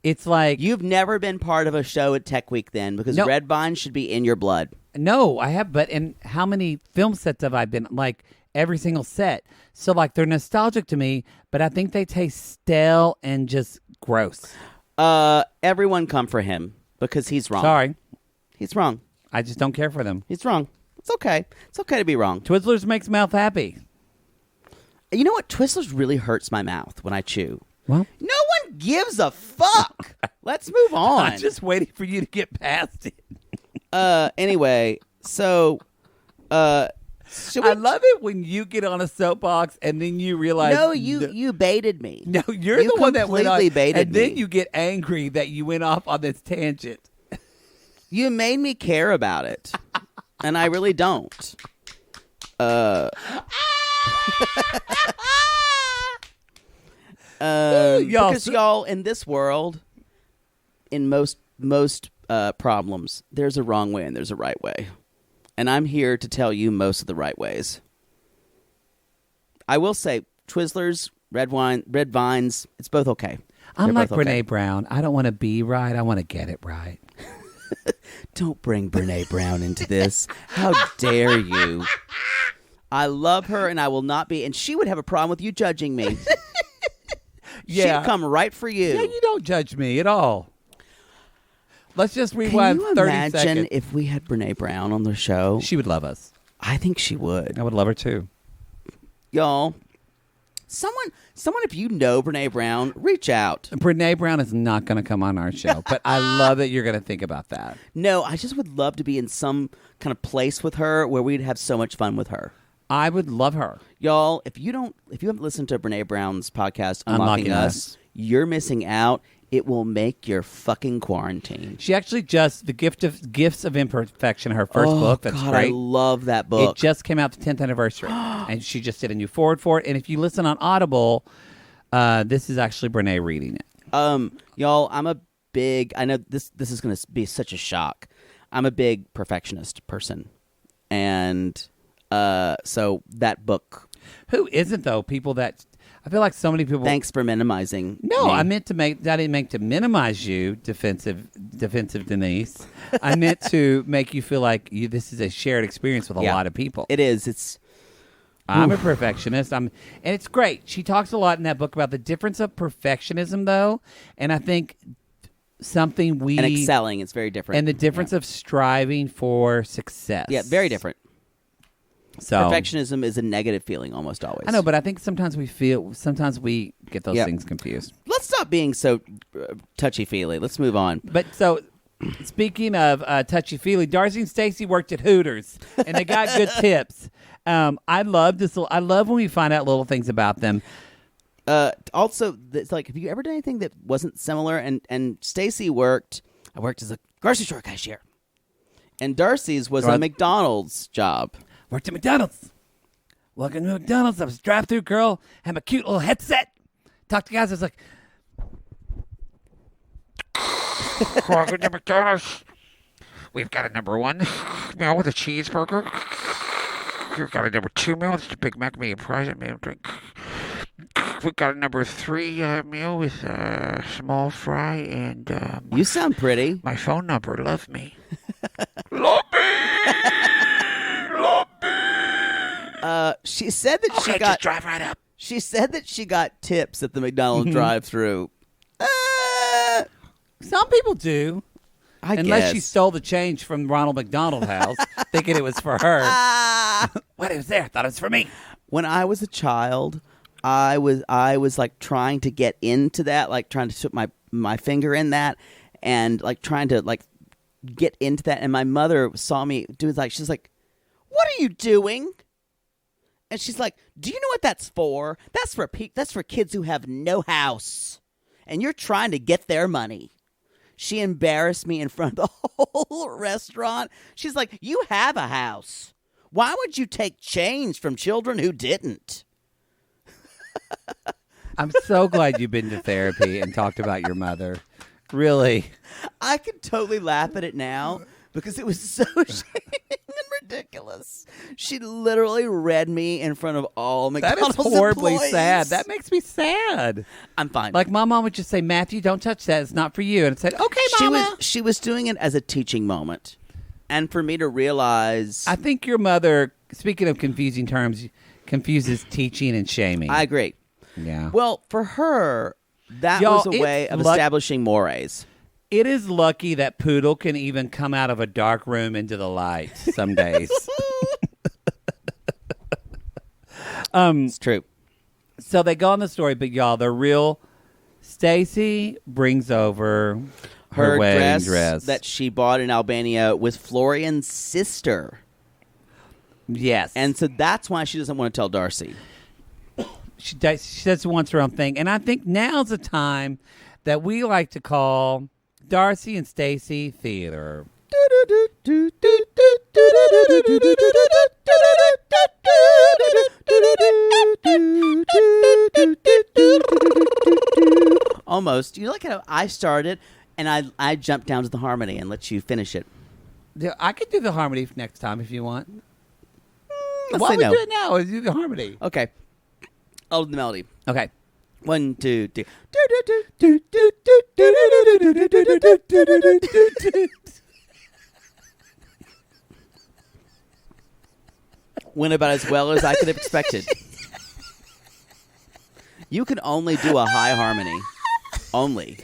[SPEAKER 1] it's like
[SPEAKER 2] You've never been part of a show at Tech Week then, because
[SPEAKER 1] No.
[SPEAKER 2] red vines should be in your blood.
[SPEAKER 1] no, I have. But in how many film sets have I been? Like every single set. So like they're nostalgic to me, but I think they taste stale and just gross.
[SPEAKER 2] Everyone come for him because he's wrong.
[SPEAKER 1] Sorry,
[SPEAKER 2] He's wrong.
[SPEAKER 1] I just don't care for them.
[SPEAKER 2] He's wrong. It's okay. It's okay to be wrong.
[SPEAKER 1] Twizzlers makes mouth happy.
[SPEAKER 2] You know what? Twizzlers really hurts my mouth when I chew.
[SPEAKER 1] Well,
[SPEAKER 2] No one gives a fuck. Let's move on.
[SPEAKER 1] I'm just waiting for you to get past it.
[SPEAKER 2] Anyway, so should we
[SPEAKER 1] I love it when you get on a soapbox and then you realize
[SPEAKER 2] No, you baited me.
[SPEAKER 1] No, you're
[SPEAKER 2] You
[SPEAKER 1] the one that went on,
[SPEAKER 2] completely baited
[SPEAKER 1] and then
[SPEAKER 2] me.
[SPEAKER 1] you get angry that you went off on this tangent.
[SPEAKER 2] You made me care about it, and I really don't.
[SPEAKER 1] Y'all,
[SPEAKER 2] Because y'all, in this world, in most problems, there's a wrong way and there's a right way, and I'm here to tell you most of the right ways. I will say, Twizzlers, red vines, it's both okay.
[SPEAKER 1] I'm
[SPEAKER 2] They're
[SPEAKER 1] like
[SPEAKER 2] both okay.
[SPEAKER 1] Brene Brown. I don't want to be right. I want to get it right.
[SPEAKER 2] Don't bring Brene Brown into this. How dare you? I love her, and I will not be. And she would have a problem with you judging me.
[SPEAKER 1] Yeah.
[SPEAKER 2] She'd come right for you.
[SPEAKER 1] Yeah, you don't judge me at all. Let's just
[SPEAKER 2] Can
[SPEAKER 1] rewind
[SPEAKER 2] you
[SPEAKER 1] 30
[SPEAKER 2] imagine
[SPEAKER 1] seconds.
[SPEAKER 2] if we had Brene Brown on the show?
[SPEAKER 1] She would love us.
[SPEAKER 2] I think she would.
[SPEAKER 1] I would love her too.
[SPEAKER 2] Y'all, someone, if you know Brene Brown, reach out.
[SPEAKER 1] Brene Brown is not going to come on our show, but I love that you're going to think about that.
[SPEAKER 2] No, I just would love to be in some kind of place with her where we'd have so much fun with her.
[SPEAKER 1] I would love her.
[SPEAKER 2] Y'all, if you haven't listened to Brene Brown's podcast, Unlocking
[SPEAKER 1] Unlocking
[SPEAKER 2] Us, you're missing out. It will make your fucking quarantine.
[SPEAKER 1] She actually just the Gifts of Imperfection, her first book. That's
[SPEAKER 2] God,
[SPEAKER 1] great.
[SPEAKER 2] I love that book.
[SPEAKER 1] It just came out the 10th anniversary, and she just did a new forward for it. And if you listen on Audible, this is actually Brene reading it.
[SPEAKER 2] Y'all, I'm a big. I know this is going to be such a shock. I'm a big perfectionist person, and so that book.
[SPEAKER 1] Who isn't though? People that I feel like so many people.
[SPEAKER 2] Thanks for minimizing.
[SPEAKER 1] No,
[SPEAKER 2] me.
[SPEAKER 1] I didn't mean to minimize you, defensive Denise. I meant to make you feel like this is a shared experience with a lot of people.
[SPEAKER 2] It is.
[SPEAKER 1] I'm a perfectionist. And it's great. She talks a lot in that book about the difference of perfectionism, though, and I think something
[SPEAKER 2] and excelling. It's very different.
[SPEAKER 1] and the difference of striving for success.
[SPEAKER 2] Yeah, very different.
[SPEAKER 1] So
[SPEAKER 2] Perfectionism is a negative feeling almost always.
[SPEAKER 1] I know, but I think sometimes we get those things confused.
[SPEAKER 2] Let's stop being so touchy-feely. Let's move on.
[SPEAKER 1] But so, speaking of touchy-feely, Darcey and Stacey worked at Hooters, and they got good tips. I love this. I love when we find out little things about them.
[SPEAKER 2] Also, it's like, have you ever done anything that wasn't similar? And Stacey worked as a grocery store cashier, and Darcey's was a McDonald's job.
[SPEAKER 1] Worked at McDonald's. Welcome to McDonald's. I was a drive-through girl. Had my cute little headset. Talked to guys. I was like,
[SPEAKER 6] Welcome to McDonald's. We've got a number 1 meal with a cheeseburger. We've got a number 2 meal with a Big Mac, medium fries, and medium drink. We've got a number 3 meal with a small fry and
[SPEAKER 2] You sound pretty.
[SPEAKER 6] my phone number. Love me. Love me. Love me.
[SPEAKER 2] She said that
[SPEAKER 6] Okay, just drive right up.
[SPEAKER 2] She said that she got tips at the McDonald's drive-through.
[SPEAKER 1] some people do. Unless
[SPEAKER 2] guess.
[SPEAKER 1] she stole the change from Ronald McDonald House, thinking it was for her.
[SPEAKER 3] What, it was there? Thought it was for me.
[SPEAKER 2] When I was a child, I was like trying to get into that, like trying to put my finger in that, and like trying to like get into that. And my mother saw me do it. Like she's like, "What are you doing?" And she's like, "Do you know what that's for? That's for kids who have no house, and you're trying to get their money." She embarrassed me in front of the whole restaurant. She's like, "You have a house. Why would you take change from children who didn't?"
[SPEAKER 1] I'm so glad you've been to therapy and talked about your mother. Really.
[SPEAKER 2] I could totally laugh at it now because it was so shaming and ridiculous. She literally read me in front of all
[SPEAKER 1] That
[SPEAKER 2] McDonald's
[SPEAKER 1] is horribly
[SPEAKER 2] employees.
[SPEAKER 1] sad. That makes me sad.
[SPEAKER 2] I'm fine.
[SPEAKER 1] Like my mom would just say, "Matthew, don't touch that. It's not for you." And I said, "Okay, Mama."
[SPEAKER 2] she was doing it as a teaching moment. And for me to realize...
[SPEAKER 1] I think your mother, speaking of confusing terms, confuses teaching and shaming.
[SPEAKER 2] I agree.
[SPEAKER 1] Yeah.
[SPEAKER 2] Well, for her, that
[SPEAKER 1] Y'all,
[SPEAKER 2] was a
[SPEAKER 1] it's
[SPEAKER 2] way of
[SPEAKER 1] luck-
[SPEAKER 2] establishing mores.
[SPEAKER 1] It is lucky that Poodle can even come out of a dark room into the light some days.
[SPEAKER 2] It's true.
[SPEAKER 1] So they go on the story, but y'all, the real Stacey brings over her wedding dress
[SPEAKER 2] that she bought in Albania with Florian's sister.
[SPEAKER 1] Yes.
[SPEAKER 2] And so that's why she doesn't want to tell Darcey.
[SPEAKER 1] She says she wants her own thing. And I think now's the time that we like to call Darcey and Stacey Theater.
[SPEAKER 2] Almost. You like how I started and I jumped down to the harmony and let you finish it.
[SPEAKER 1] Yeah, I could do the harmony next time if you want.
[SPEAKER 2] Let's
[SPEAKER 1] Why
[SPEAKER 2] say
[SPEAKER 1] don't we
[SPEAKER 2] no.
[SPEAKER 1] do it now? Let's do the harmony.
[SPEAKER 2] Okay. I'll do the melody.
[SPEAKER 1] Okay.
[SPEAKER 2] 1, 2, 3. Went about as well as I could have expected. You can only do a high harmony. Only.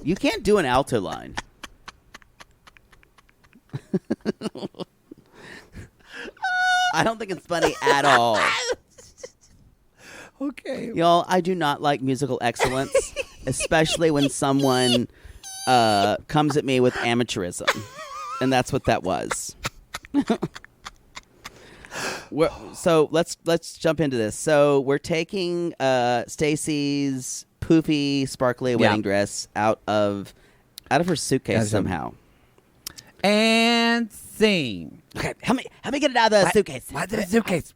[SPEAKER 2] You can't do an alto line. I don't think it's funny at all.
[SPEAKER 1] Okay.
[SPEAKER 2] Y'all, I do not like musical excellence, especially when someone comes at me with amateurism. And that's what that was. So let's jump into this. So we're taking Stacey's poofy, sparkly wedding dress out of her suitcase somehow.
[SPEAKER 1] And scene.
[SPEAKER 2] Okay, help me get it out of the suitcase.
[SPEAKER 3] Why is it a suitcase?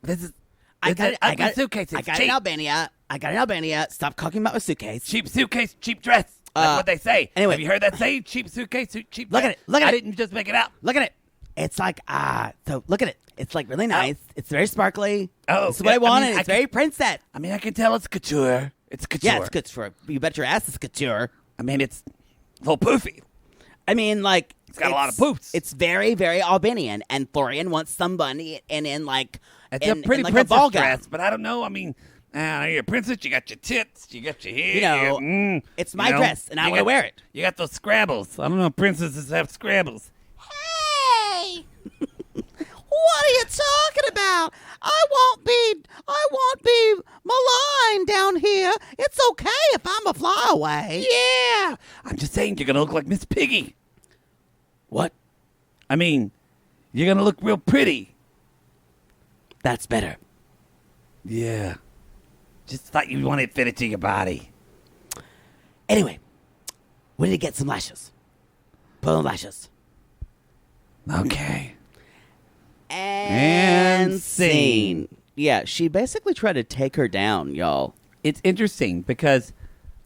[SPEAKER 2] I got it.
[SPEAKER 3] Suitcase. It's
[SPEAKER 2] I got it
[SPEAKER 3] cheap.
[SPEAKER 2] in Albania. Stop talking about my suitcase.
[SPEAKER 3] Cheap suitcase, cheap dress. That's what they say.
[SPEAKER 2] anyway.
[SPEAKER 3] Have you heard that saying? Cheap suitcase, cheap
[SPEAKER 2] Look
[SPEAKER 3] dress.
[SPEAKER 2] at it.
[SPEAKER 3] I didn't just make it up.
[SPEAKER 2] Look at it. It's like, so look at it. It's like really nice. It's very sparkly.
[SPEAKER 3] Oh,
[SPEAKER 2] This is what I
[SPEAKER 3] yeah, I
[SPEAKER 2] wanted.
[SPEAKER 3] mean,
[SPEAKER 2] It's very princess.
[SPEAKER 3] I mean, I can tell it's couture. It's couture.
[SPEAKER 2] Yeah, it's couture. You bet your ass it's couture.
[SPEAKER 3] I mean, it's a little poofy.
[SPEAKER 2] I mean, like...
[SPEAKER 3] It's got a lot of poofs.
[SPEAKER 2] It's very, very Albanian. And Florian wants somebody in like...
[SPEAKER 3] It's
[SPEAKER 2] in,
[SPEAKER 3] a pretty
[SPEAKER 2] in like
[SPEAKER 3] princess
[SPEAKER 2] a ball gown.
[SPEAKER 3] dress, but I don't know. I mean, you're a princess. You got your tits. You got your hair.
[SPEAKER 2] You know, it's my dress, and I want to wear it.
[SPEAKER 3] You got those scrabbles. I don't know if princesses have scrabbles.
[SPEAKER 5] Hey! What are you talking about? I won't be maligned down here. It's okay if I'm a flyaway.
[SPEAKER 3] Yeah. I'm just saying you're going to look like Miss Piggy.
[SPEAKER 2] What?
[SPEAKER 3] I mean, you're going to look real pretty.
[SPEAKER 2] That's better.
[SPEAKER 3] Yeah. Just thought you wanted to fit it to your body.
[SPEAKER 2] Anyway, we need to get some lashes. Pull on lashes.
[SPEAKER 3] Okay.
[SPEAKER 2] And scene. Yeah, she basically tried to take her down, y'all.
[SPEAKER 1] It's interesting because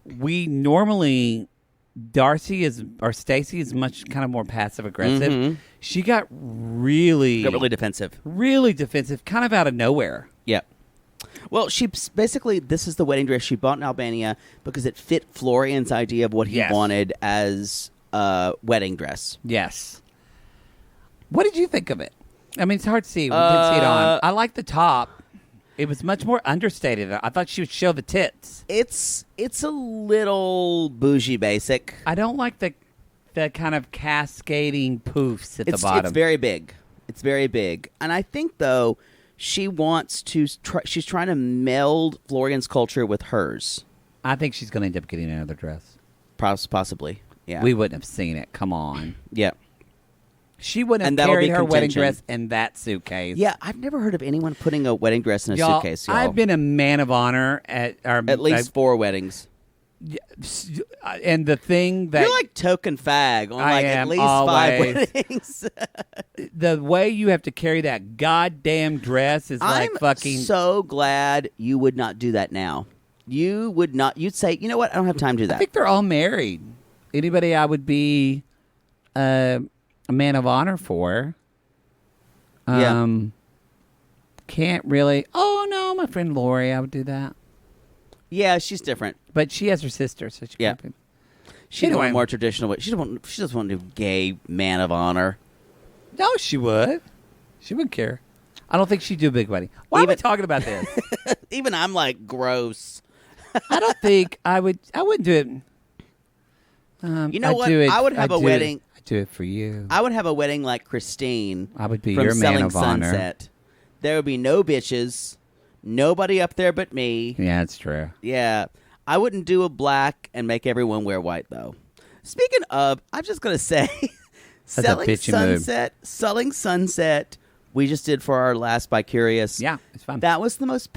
[SPEAKER 1] we normally Stacey is much kind of more passive aggressive.
[SPEAKER 2] Mm-hmm.
[SPEAKER 1] She got really
[SPEAKER 2] defensive.
[SPEAKER 1] really defensive, kind of out of nowhere.
[SPEAKER 2] Yeah. Well, basically, this is the wedding dress she bought in Albania because it fit Florian's idea of what he
[SPEAKER 1] Yes.
[SPEAKER 2] wanted as a wedding dress.
[SPEAKER 1] Yes. What did you think of it? I mean, it's hard to see. We didn't see it on. I like the top. It was much more understated. I thought she would show the tits.
[SPEAKER 2] It's a little bougie basic.
[SPEAKER 1] I don't like the kind of cascading poofs at the bottom.
[SPEAKER 2] It's very big. It's very big. And I think, though, she wants to she's trying to meld Florian's culture with hers.
[SPEAKER 1] I think she's going to end up getting another dress.
[SPEAKER 2] Possibly. Yeah.
[SPEAKER 1] We wouldn't have seen it. Come on.
[SPEAKER 2] Yeah.
[SPEAKER 1] She wouldn't have
[SPEAKER 2] And that'll
[SPEAKER 1] carried
[SPEAKER 2] be
[SPEAKER 1] her wedding
[SPEAKER 2] contention.
[SPEAKER 1] dress in that suitcase.
[SPEAKER 2] Yeah, I've never heard of anyone putting a wedding dress in a
[SPEAKER 1] Y'all,
[SPEAKER 2] suitcase, y'all.
[SPEAKER 1] I've been a man of honor
[SPEAKER 2] at least 4 weddings.
[SPEAKER 1] and the thing that
[SPEAKER 2] You're like token fag on
[SPEAKER 1] I
[SPEAKER 2] like
[SPEAKER 1] am
[SPEAKER 2] at least
[SPEAKER 1] always.
[SPEAKER 2] 5 weddings.
[SPEAKER 1] the way you have to carry that goddamn dress is like
[SPEAKER 2] I'm
[SPEAKER 1] fucking.
[SPEAKER 2] so glad you would not do that now. You would not. You'd say, you know what? I don't have time to do that.
[SPEAKER 1] I think they're all married. Anybody I would be a man of honor for. Can't really. Oh no, my friend Lori, I would do that.
[SPEAKER 2] Yeah, she's different.
[SPEAKER 1] But she has her sister, so she
[SPEAKER 2] Yeah.
[SPEAKER 1] can't be.
[SPEAKER 2] She's
[SPEAKER 1] Anyway.
[SPEAKER 2] one more traditional. She doesn't want to do gay man of honor.
[SPEAKER 1] No, she would. She wouldn't care. I don't think she'd do a big wedding. Why are we
[SPEAKER 2] Even-
[SPEAKER 1] talking about this?
[SPEAKER 2] Even I'm like gross.
[SPEAKER 1] I don't think I would. I wouldn't do it.
[SPEAKER 2] You know
[SPEAKER 1] I'd
[SPEAKER 2] what?
[SPEAKER 1] do it-
[SPEAKER 2] I would have
[SPEAKER 1] I'd
[SPEAKER 2] a
[SPEAKER 1] do
[SPEAKER 2] wedding.
[SPEAKER 1] I'd do it for you.
[SPEAKER 2] I would have a wedding like Christine.
[SPEAKER 1] I would be
[SPEAKER 2] from
[SPEAKER 1] your man
[SPEAKER 2] Selling
[SPEAKER 1] of honor.
[SPEAKER 2] Sunset. There would be no bitches, nobody up there but me.
[SPEAKER 1] Yeah, it's true.
[SPEAKER 2] Yeah, I wouldn't do a black and make everyone wear white though. Speaking of, I'm just gonna say,
[SPEAKER 1] a bitchy move.
[SPEAKER 2] Selling Sunset. We just did for our last Bicurious.
[SPEAKER 1] Yeah, it's fun.
[SPEAKER 2] That was the most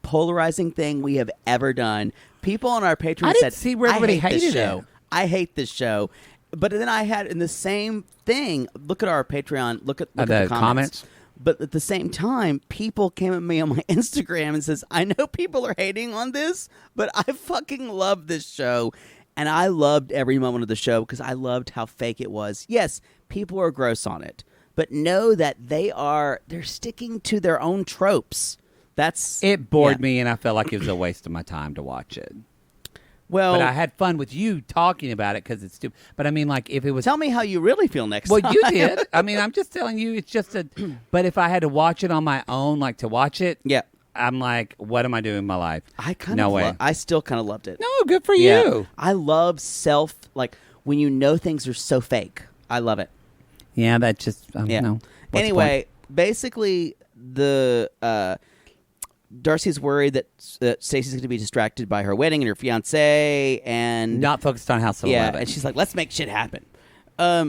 [SPEAKER 2] polarizing thing we have ever done. People on our Patreon
[SPEAKER 1] I
[SPEAKER 2] said,
[SPEAKER 1] didn't see where everybody
[SPEAKER 2] I hate this
[SPEAKER 1] hated it.
[SPEAKER 2] show. I hate this show. But then I had in the same thing. Look at our Patreon. Look at
[SPEAKER 1] The
[SPEAKER 2] the
[SPEAKER 1] comments?
[SPEAKER 2] But at the same time, people came at me on my Instagram and says, "I know people are hating on this, but I fucking love this show." And I loved every moment of the show because I loved how fake it was. Yes, people are gross on it, but know that they're sticking to their own tropes.
[SPEAKER 1] It bored me, and I felt like it was a waste of my time to watch it.
[SPEAKER 2] Well,
[SPEAKER 1] But I had fun with you talking about it because it's stupid. But I mean, like, if it was.
[SPEAKER 2] tell me how you really feel next
[SPEAKER 1] Well,
[SPEAKER 2] time.
[SPEAKER 1] you did. I mean, I'm just telling you, it's just a. But if I had to watch it on my own, like to watch it,
[SPEAKER 2] Yeah.
[SPEAKER 1] I'm like, what am I doing in my life?
[SPEAKER 2] I kind
[SPEAKER 1] no
[SPEAKER 2] of
[SPEAKER 1] way.
[SPEAKER 2] I still kind of loved it.
[SPEAKER 1] No, good for
[SPEAKER 2] Yeah.
[SPEAKER 1] you.
[SPEAKER 2] I love like when you know things are so fake. I love it.
[SPEAKER 1] Yeah, that just.
[SPEAKER 2] Yeah.
[SPEAKER 1] No. What's the
[SPEAKER 2] Anyway, basically, the Darcey's worried that Stacey's going to be distracted by her wedding and her fiance, and
[SPEAKER 1] point? Not focused on House of
[SPEAKER 2] yeah,
[SPEAKER 1] 11.
[SPEAKER 2] and she's like, "Let's make shit happen."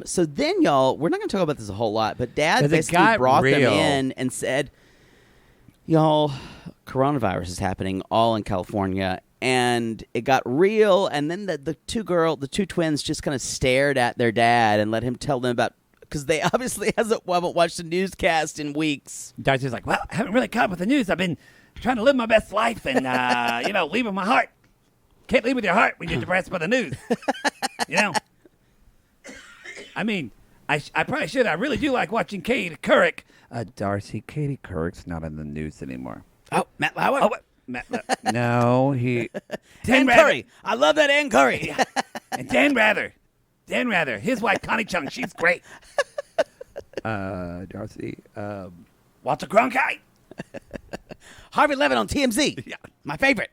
[SPEAKER 2] So then, y'all, we're not going to talk about this a whole lot, but Dad
[SPEAKER 1] 'Cause it
[SPEAKER 2] basically
[SPEAKER 1] got
[SPEAKER 2] brought them
[SPEAKER 1] real.
[SPEAKER 2] in and said, "Y'all, coronavirus is happening all in California." And it got real, and then the two twins just kind of stared at their dad and let him tell them about, because they obviously haven't watched the newscast in weeks.
[SPEAKER 3] Darcey's like, well, I haven't really caught up with the news. I've been trying to live my best life and, leave with my heart. Can't leave with your heart when you're depressed by the news. You know? I mean, I probably should. I really do like watching Katie Couric.
[SPEAKER 1] Darcey, Katie Couric's not in the news anymore.
[SPEAKER 2] Oh, Matt Lauer.
[SPEAKER 3] Oh, Matt,
[SPEAKER 1] No, he.
[SPEAKER 3] Dan
[SPEAKER 2] Ann
[SPEAKER 3] Rather.
[SPEAKER 2] Curry. I love that Ann Curry.
[SPEAKER 3] And Dan Rather. Dan Rather. His wife, Connie Chung. She's great.
[SPEAKER 1] Darcey.
[SPEAKER 3] Walter Cronkite.
[SPEAKER 2] Harvey Levin on TMZ.
[SPEAKER 3] Yeah.
[SPEAKER 2] My favorite.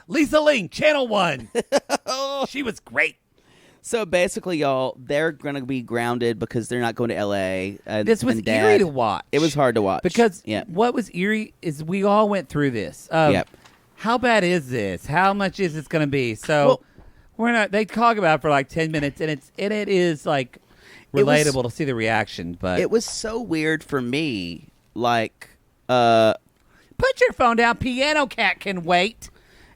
[SPEAKER 3] Lisa Ling, Channel 1. She was great.
[SPEAKER 2] So basically, y'all, they're going to be grounded because they're not going to L.A.
[SPEAKER 1] This was
[SPEAKER 2] and Dad-
[SPEAKER 1] eerie to watch.
[SPEAKER 2] It was hard to watch.
[SPEAKER 1] Because
[SPEAKER 2] yeah.
[SPEAKER 1] what was eerie is we all went through this.
[SPEAKER 2] Yep.
[SPEAKER 1] How bad is this? How much is this going to be? So
[SPEAKER 2] Well-
[SPEAKER 1] we're not. They talk about it for like 10 minutes, and it is like
[SPEAKER 2] It was-
[SPEAKER 1] relatable to see the reaction. But
[SPEAKER 2] It was so weird for me. Like,
[SPEAKER 1] put your phone down. Piano Cat can wait.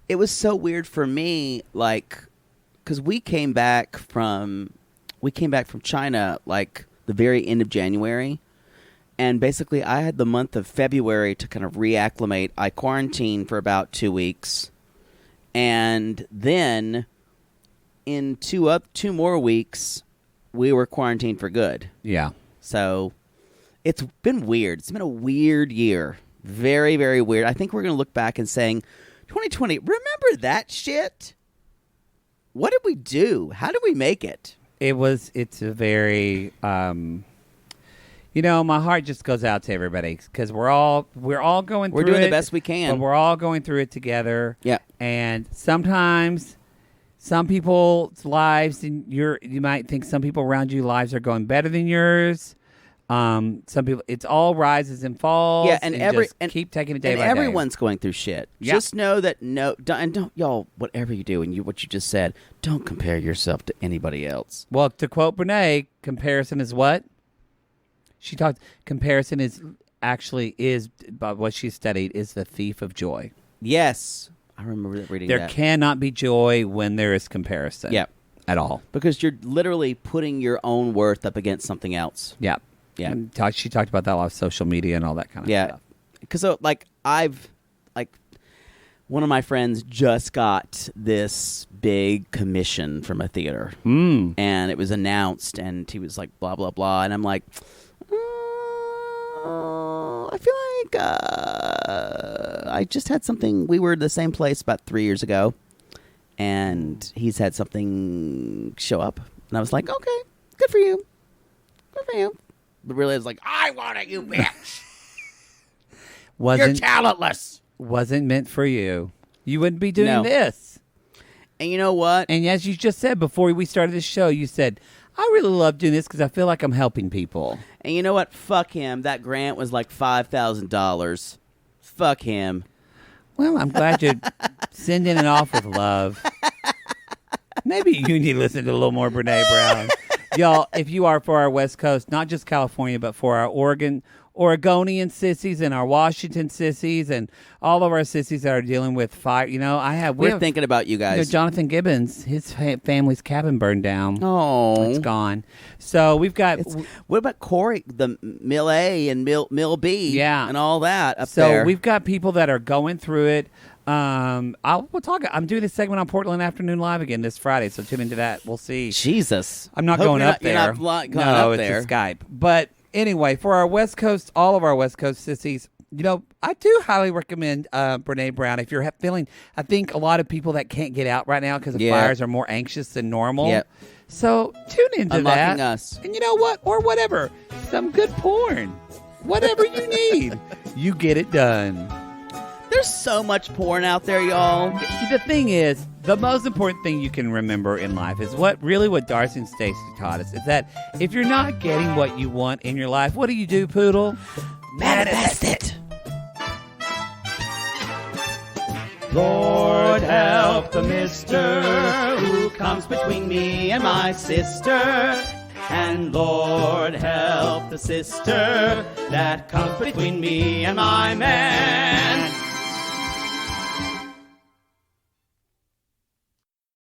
[SPEAKER 2] it was so weird for me. Like, because we came back from China like the very end of January, and basically I had the month of February to kind of reacclimate. I quarantined for about 2 weeks, and then in two more weeks we were quarantined for good.
[SPEAKER 1] Yeah.
[SPEAKER 2] So it's been weird. It's been a weird year. Very, very weird. I think we're going to look back and saying, 2020, remember that shit? What did we do? How did we make it?
[SPEAKER 1] It's a very, my heart just goes out to everybody because we're all going through it.
[SPEAKER 2] We're doing the best we can.
[SPEAKER 1] But we're all going through it together.
[SPEAKER 2] Yeah.
[SPEAKER 1] And sometimes some people's lives, and you might think some people around you lives are going better than yours. Some people, it's all rises and falls.
[SPEAKER 2] Yeah, and
[SPEAKER 1] keep taking it day by day.
[SPEAKER 2] everyone's going through shit.
[SPEAKER 1] Yeah.
[SPEAKER 2] Just know that don't y'all, whatever you do and what you just said, don't compare yourself to anybody else.
[SPEAKER 1] Well, to quote Brene, comparison is what? She talked. Comparison is by what she studied, is the thief of joy.
[SPEAKER 2] Yes, I remember reading
[SPEAKER 1] There
[SPEAKER 2] that.
[SPEAKER 1] cannot be joy when there is comparison.
[SPEAKER 2] Yep.
[SPEAKER 1] At all.
[SPEAKER 2] Because you're literally putting your own worth up against something else.
[SPEAKER 1] Yeah.
[SPEAKER 2] Yeah.
[SPEAKER 1] And she talked about that a lot of social media and all that kind of
[SPEAKER 2] Yeah,
[SPEAKER 1] stuff.
[SPEAKER 2] because one of my friends just got this big commission from a theater, and it was announced, and he was like, blah blah blah, and I'm like, I feel like I just had something. We were at the same place about 3 years ago, and he's had something show up, and I was like, okay, good for you, good for you. But really, it's like, I want it, you bitch. You're talentless.
[SPEAKER 1] Wasn't meant for you. You wouldn't be doing
[SPEAKER 2] No.
[SPEAKER 1] this.
[SPEAKER 2] And you know what?
[SPEAKER 1] And as you just said before we started this show, you said, I really love doing this because I feel like I'm helping people.
[SPEAKER 2] And you know what? Fuck him. That grant was like $5,000. Fuck him.
[SPEAKER 1] Well, I'm glad you're sending it off with love. Maybe you need to listen to a little more Brene Brown. Y'all, if you are for our West Coast, not just California, but for our Oregonian sissies and our Washington sissies and all of our sissies that are dealing with fire.
[SPEAKER 2] We're thinking about you guys.
[SPEAKER 1] Jonathan Gibbons, his family's cabin burned down.
[SPEAKER 2] Oh.
[SPEAKER 1] It's gone. So we've got...
[SPEAKER 2] What about Corey, the Mill A and Mill B?
[SPEAKER 1] Yeah.
[SPEAKER 2] And all that up
[SPEAKER 1] So
[SPEAKER 2] there.
[SPEAKER 1] we've got people that are going through it. We'll talk. I'm doing this segment on Portland Afternoon Live again this Friday, so tune into that. We'll see.
[SPEAKER 2] Jesus.
[SPEAKER 1] I'm not
[SPEAKER 2] Hope
[SPEAKER 1] going
[SPEAKER 2] you're
[SPEAKER 1] up there.
[SPEAKER 2] You're not going
[SPEAKER 1] no,
[SPEAKER 2] up
[SPEAKER 1] it's
[SPEAKER 2] there.
[SPEAKER 1] a Skype. But anyway, for our West Coast, all of our West Coast sissies, I do highly recommend Brene Brown. If you're feeling, I think a lot of people that can't get out right now because the fires are more anxious than normal.
[SPEAKER 2] Yep.
[SPEAKER 1] So tune into
[SPEAKER 2] Unlocking
[SPEAKER 1] that.
[SPEAKER 2] us.
[SPEAKER 1] And you know what? Or whatever. Some good porn. Whatever you need. You get it done.
[SPEAKER 2] There's so much porn out there, y'all.
[SPEAKER 1] The thing is, the most important thing you can remember in life is what Darcey and Stacey taught us is that if you're not getting what you want in your life, what do you do, Poodle?
[SPEAKER 2] Manifest it.
[SPEAKER 5] Lord help the mister who comes between me and my sister. And Lord help the sister that comes between me and my man.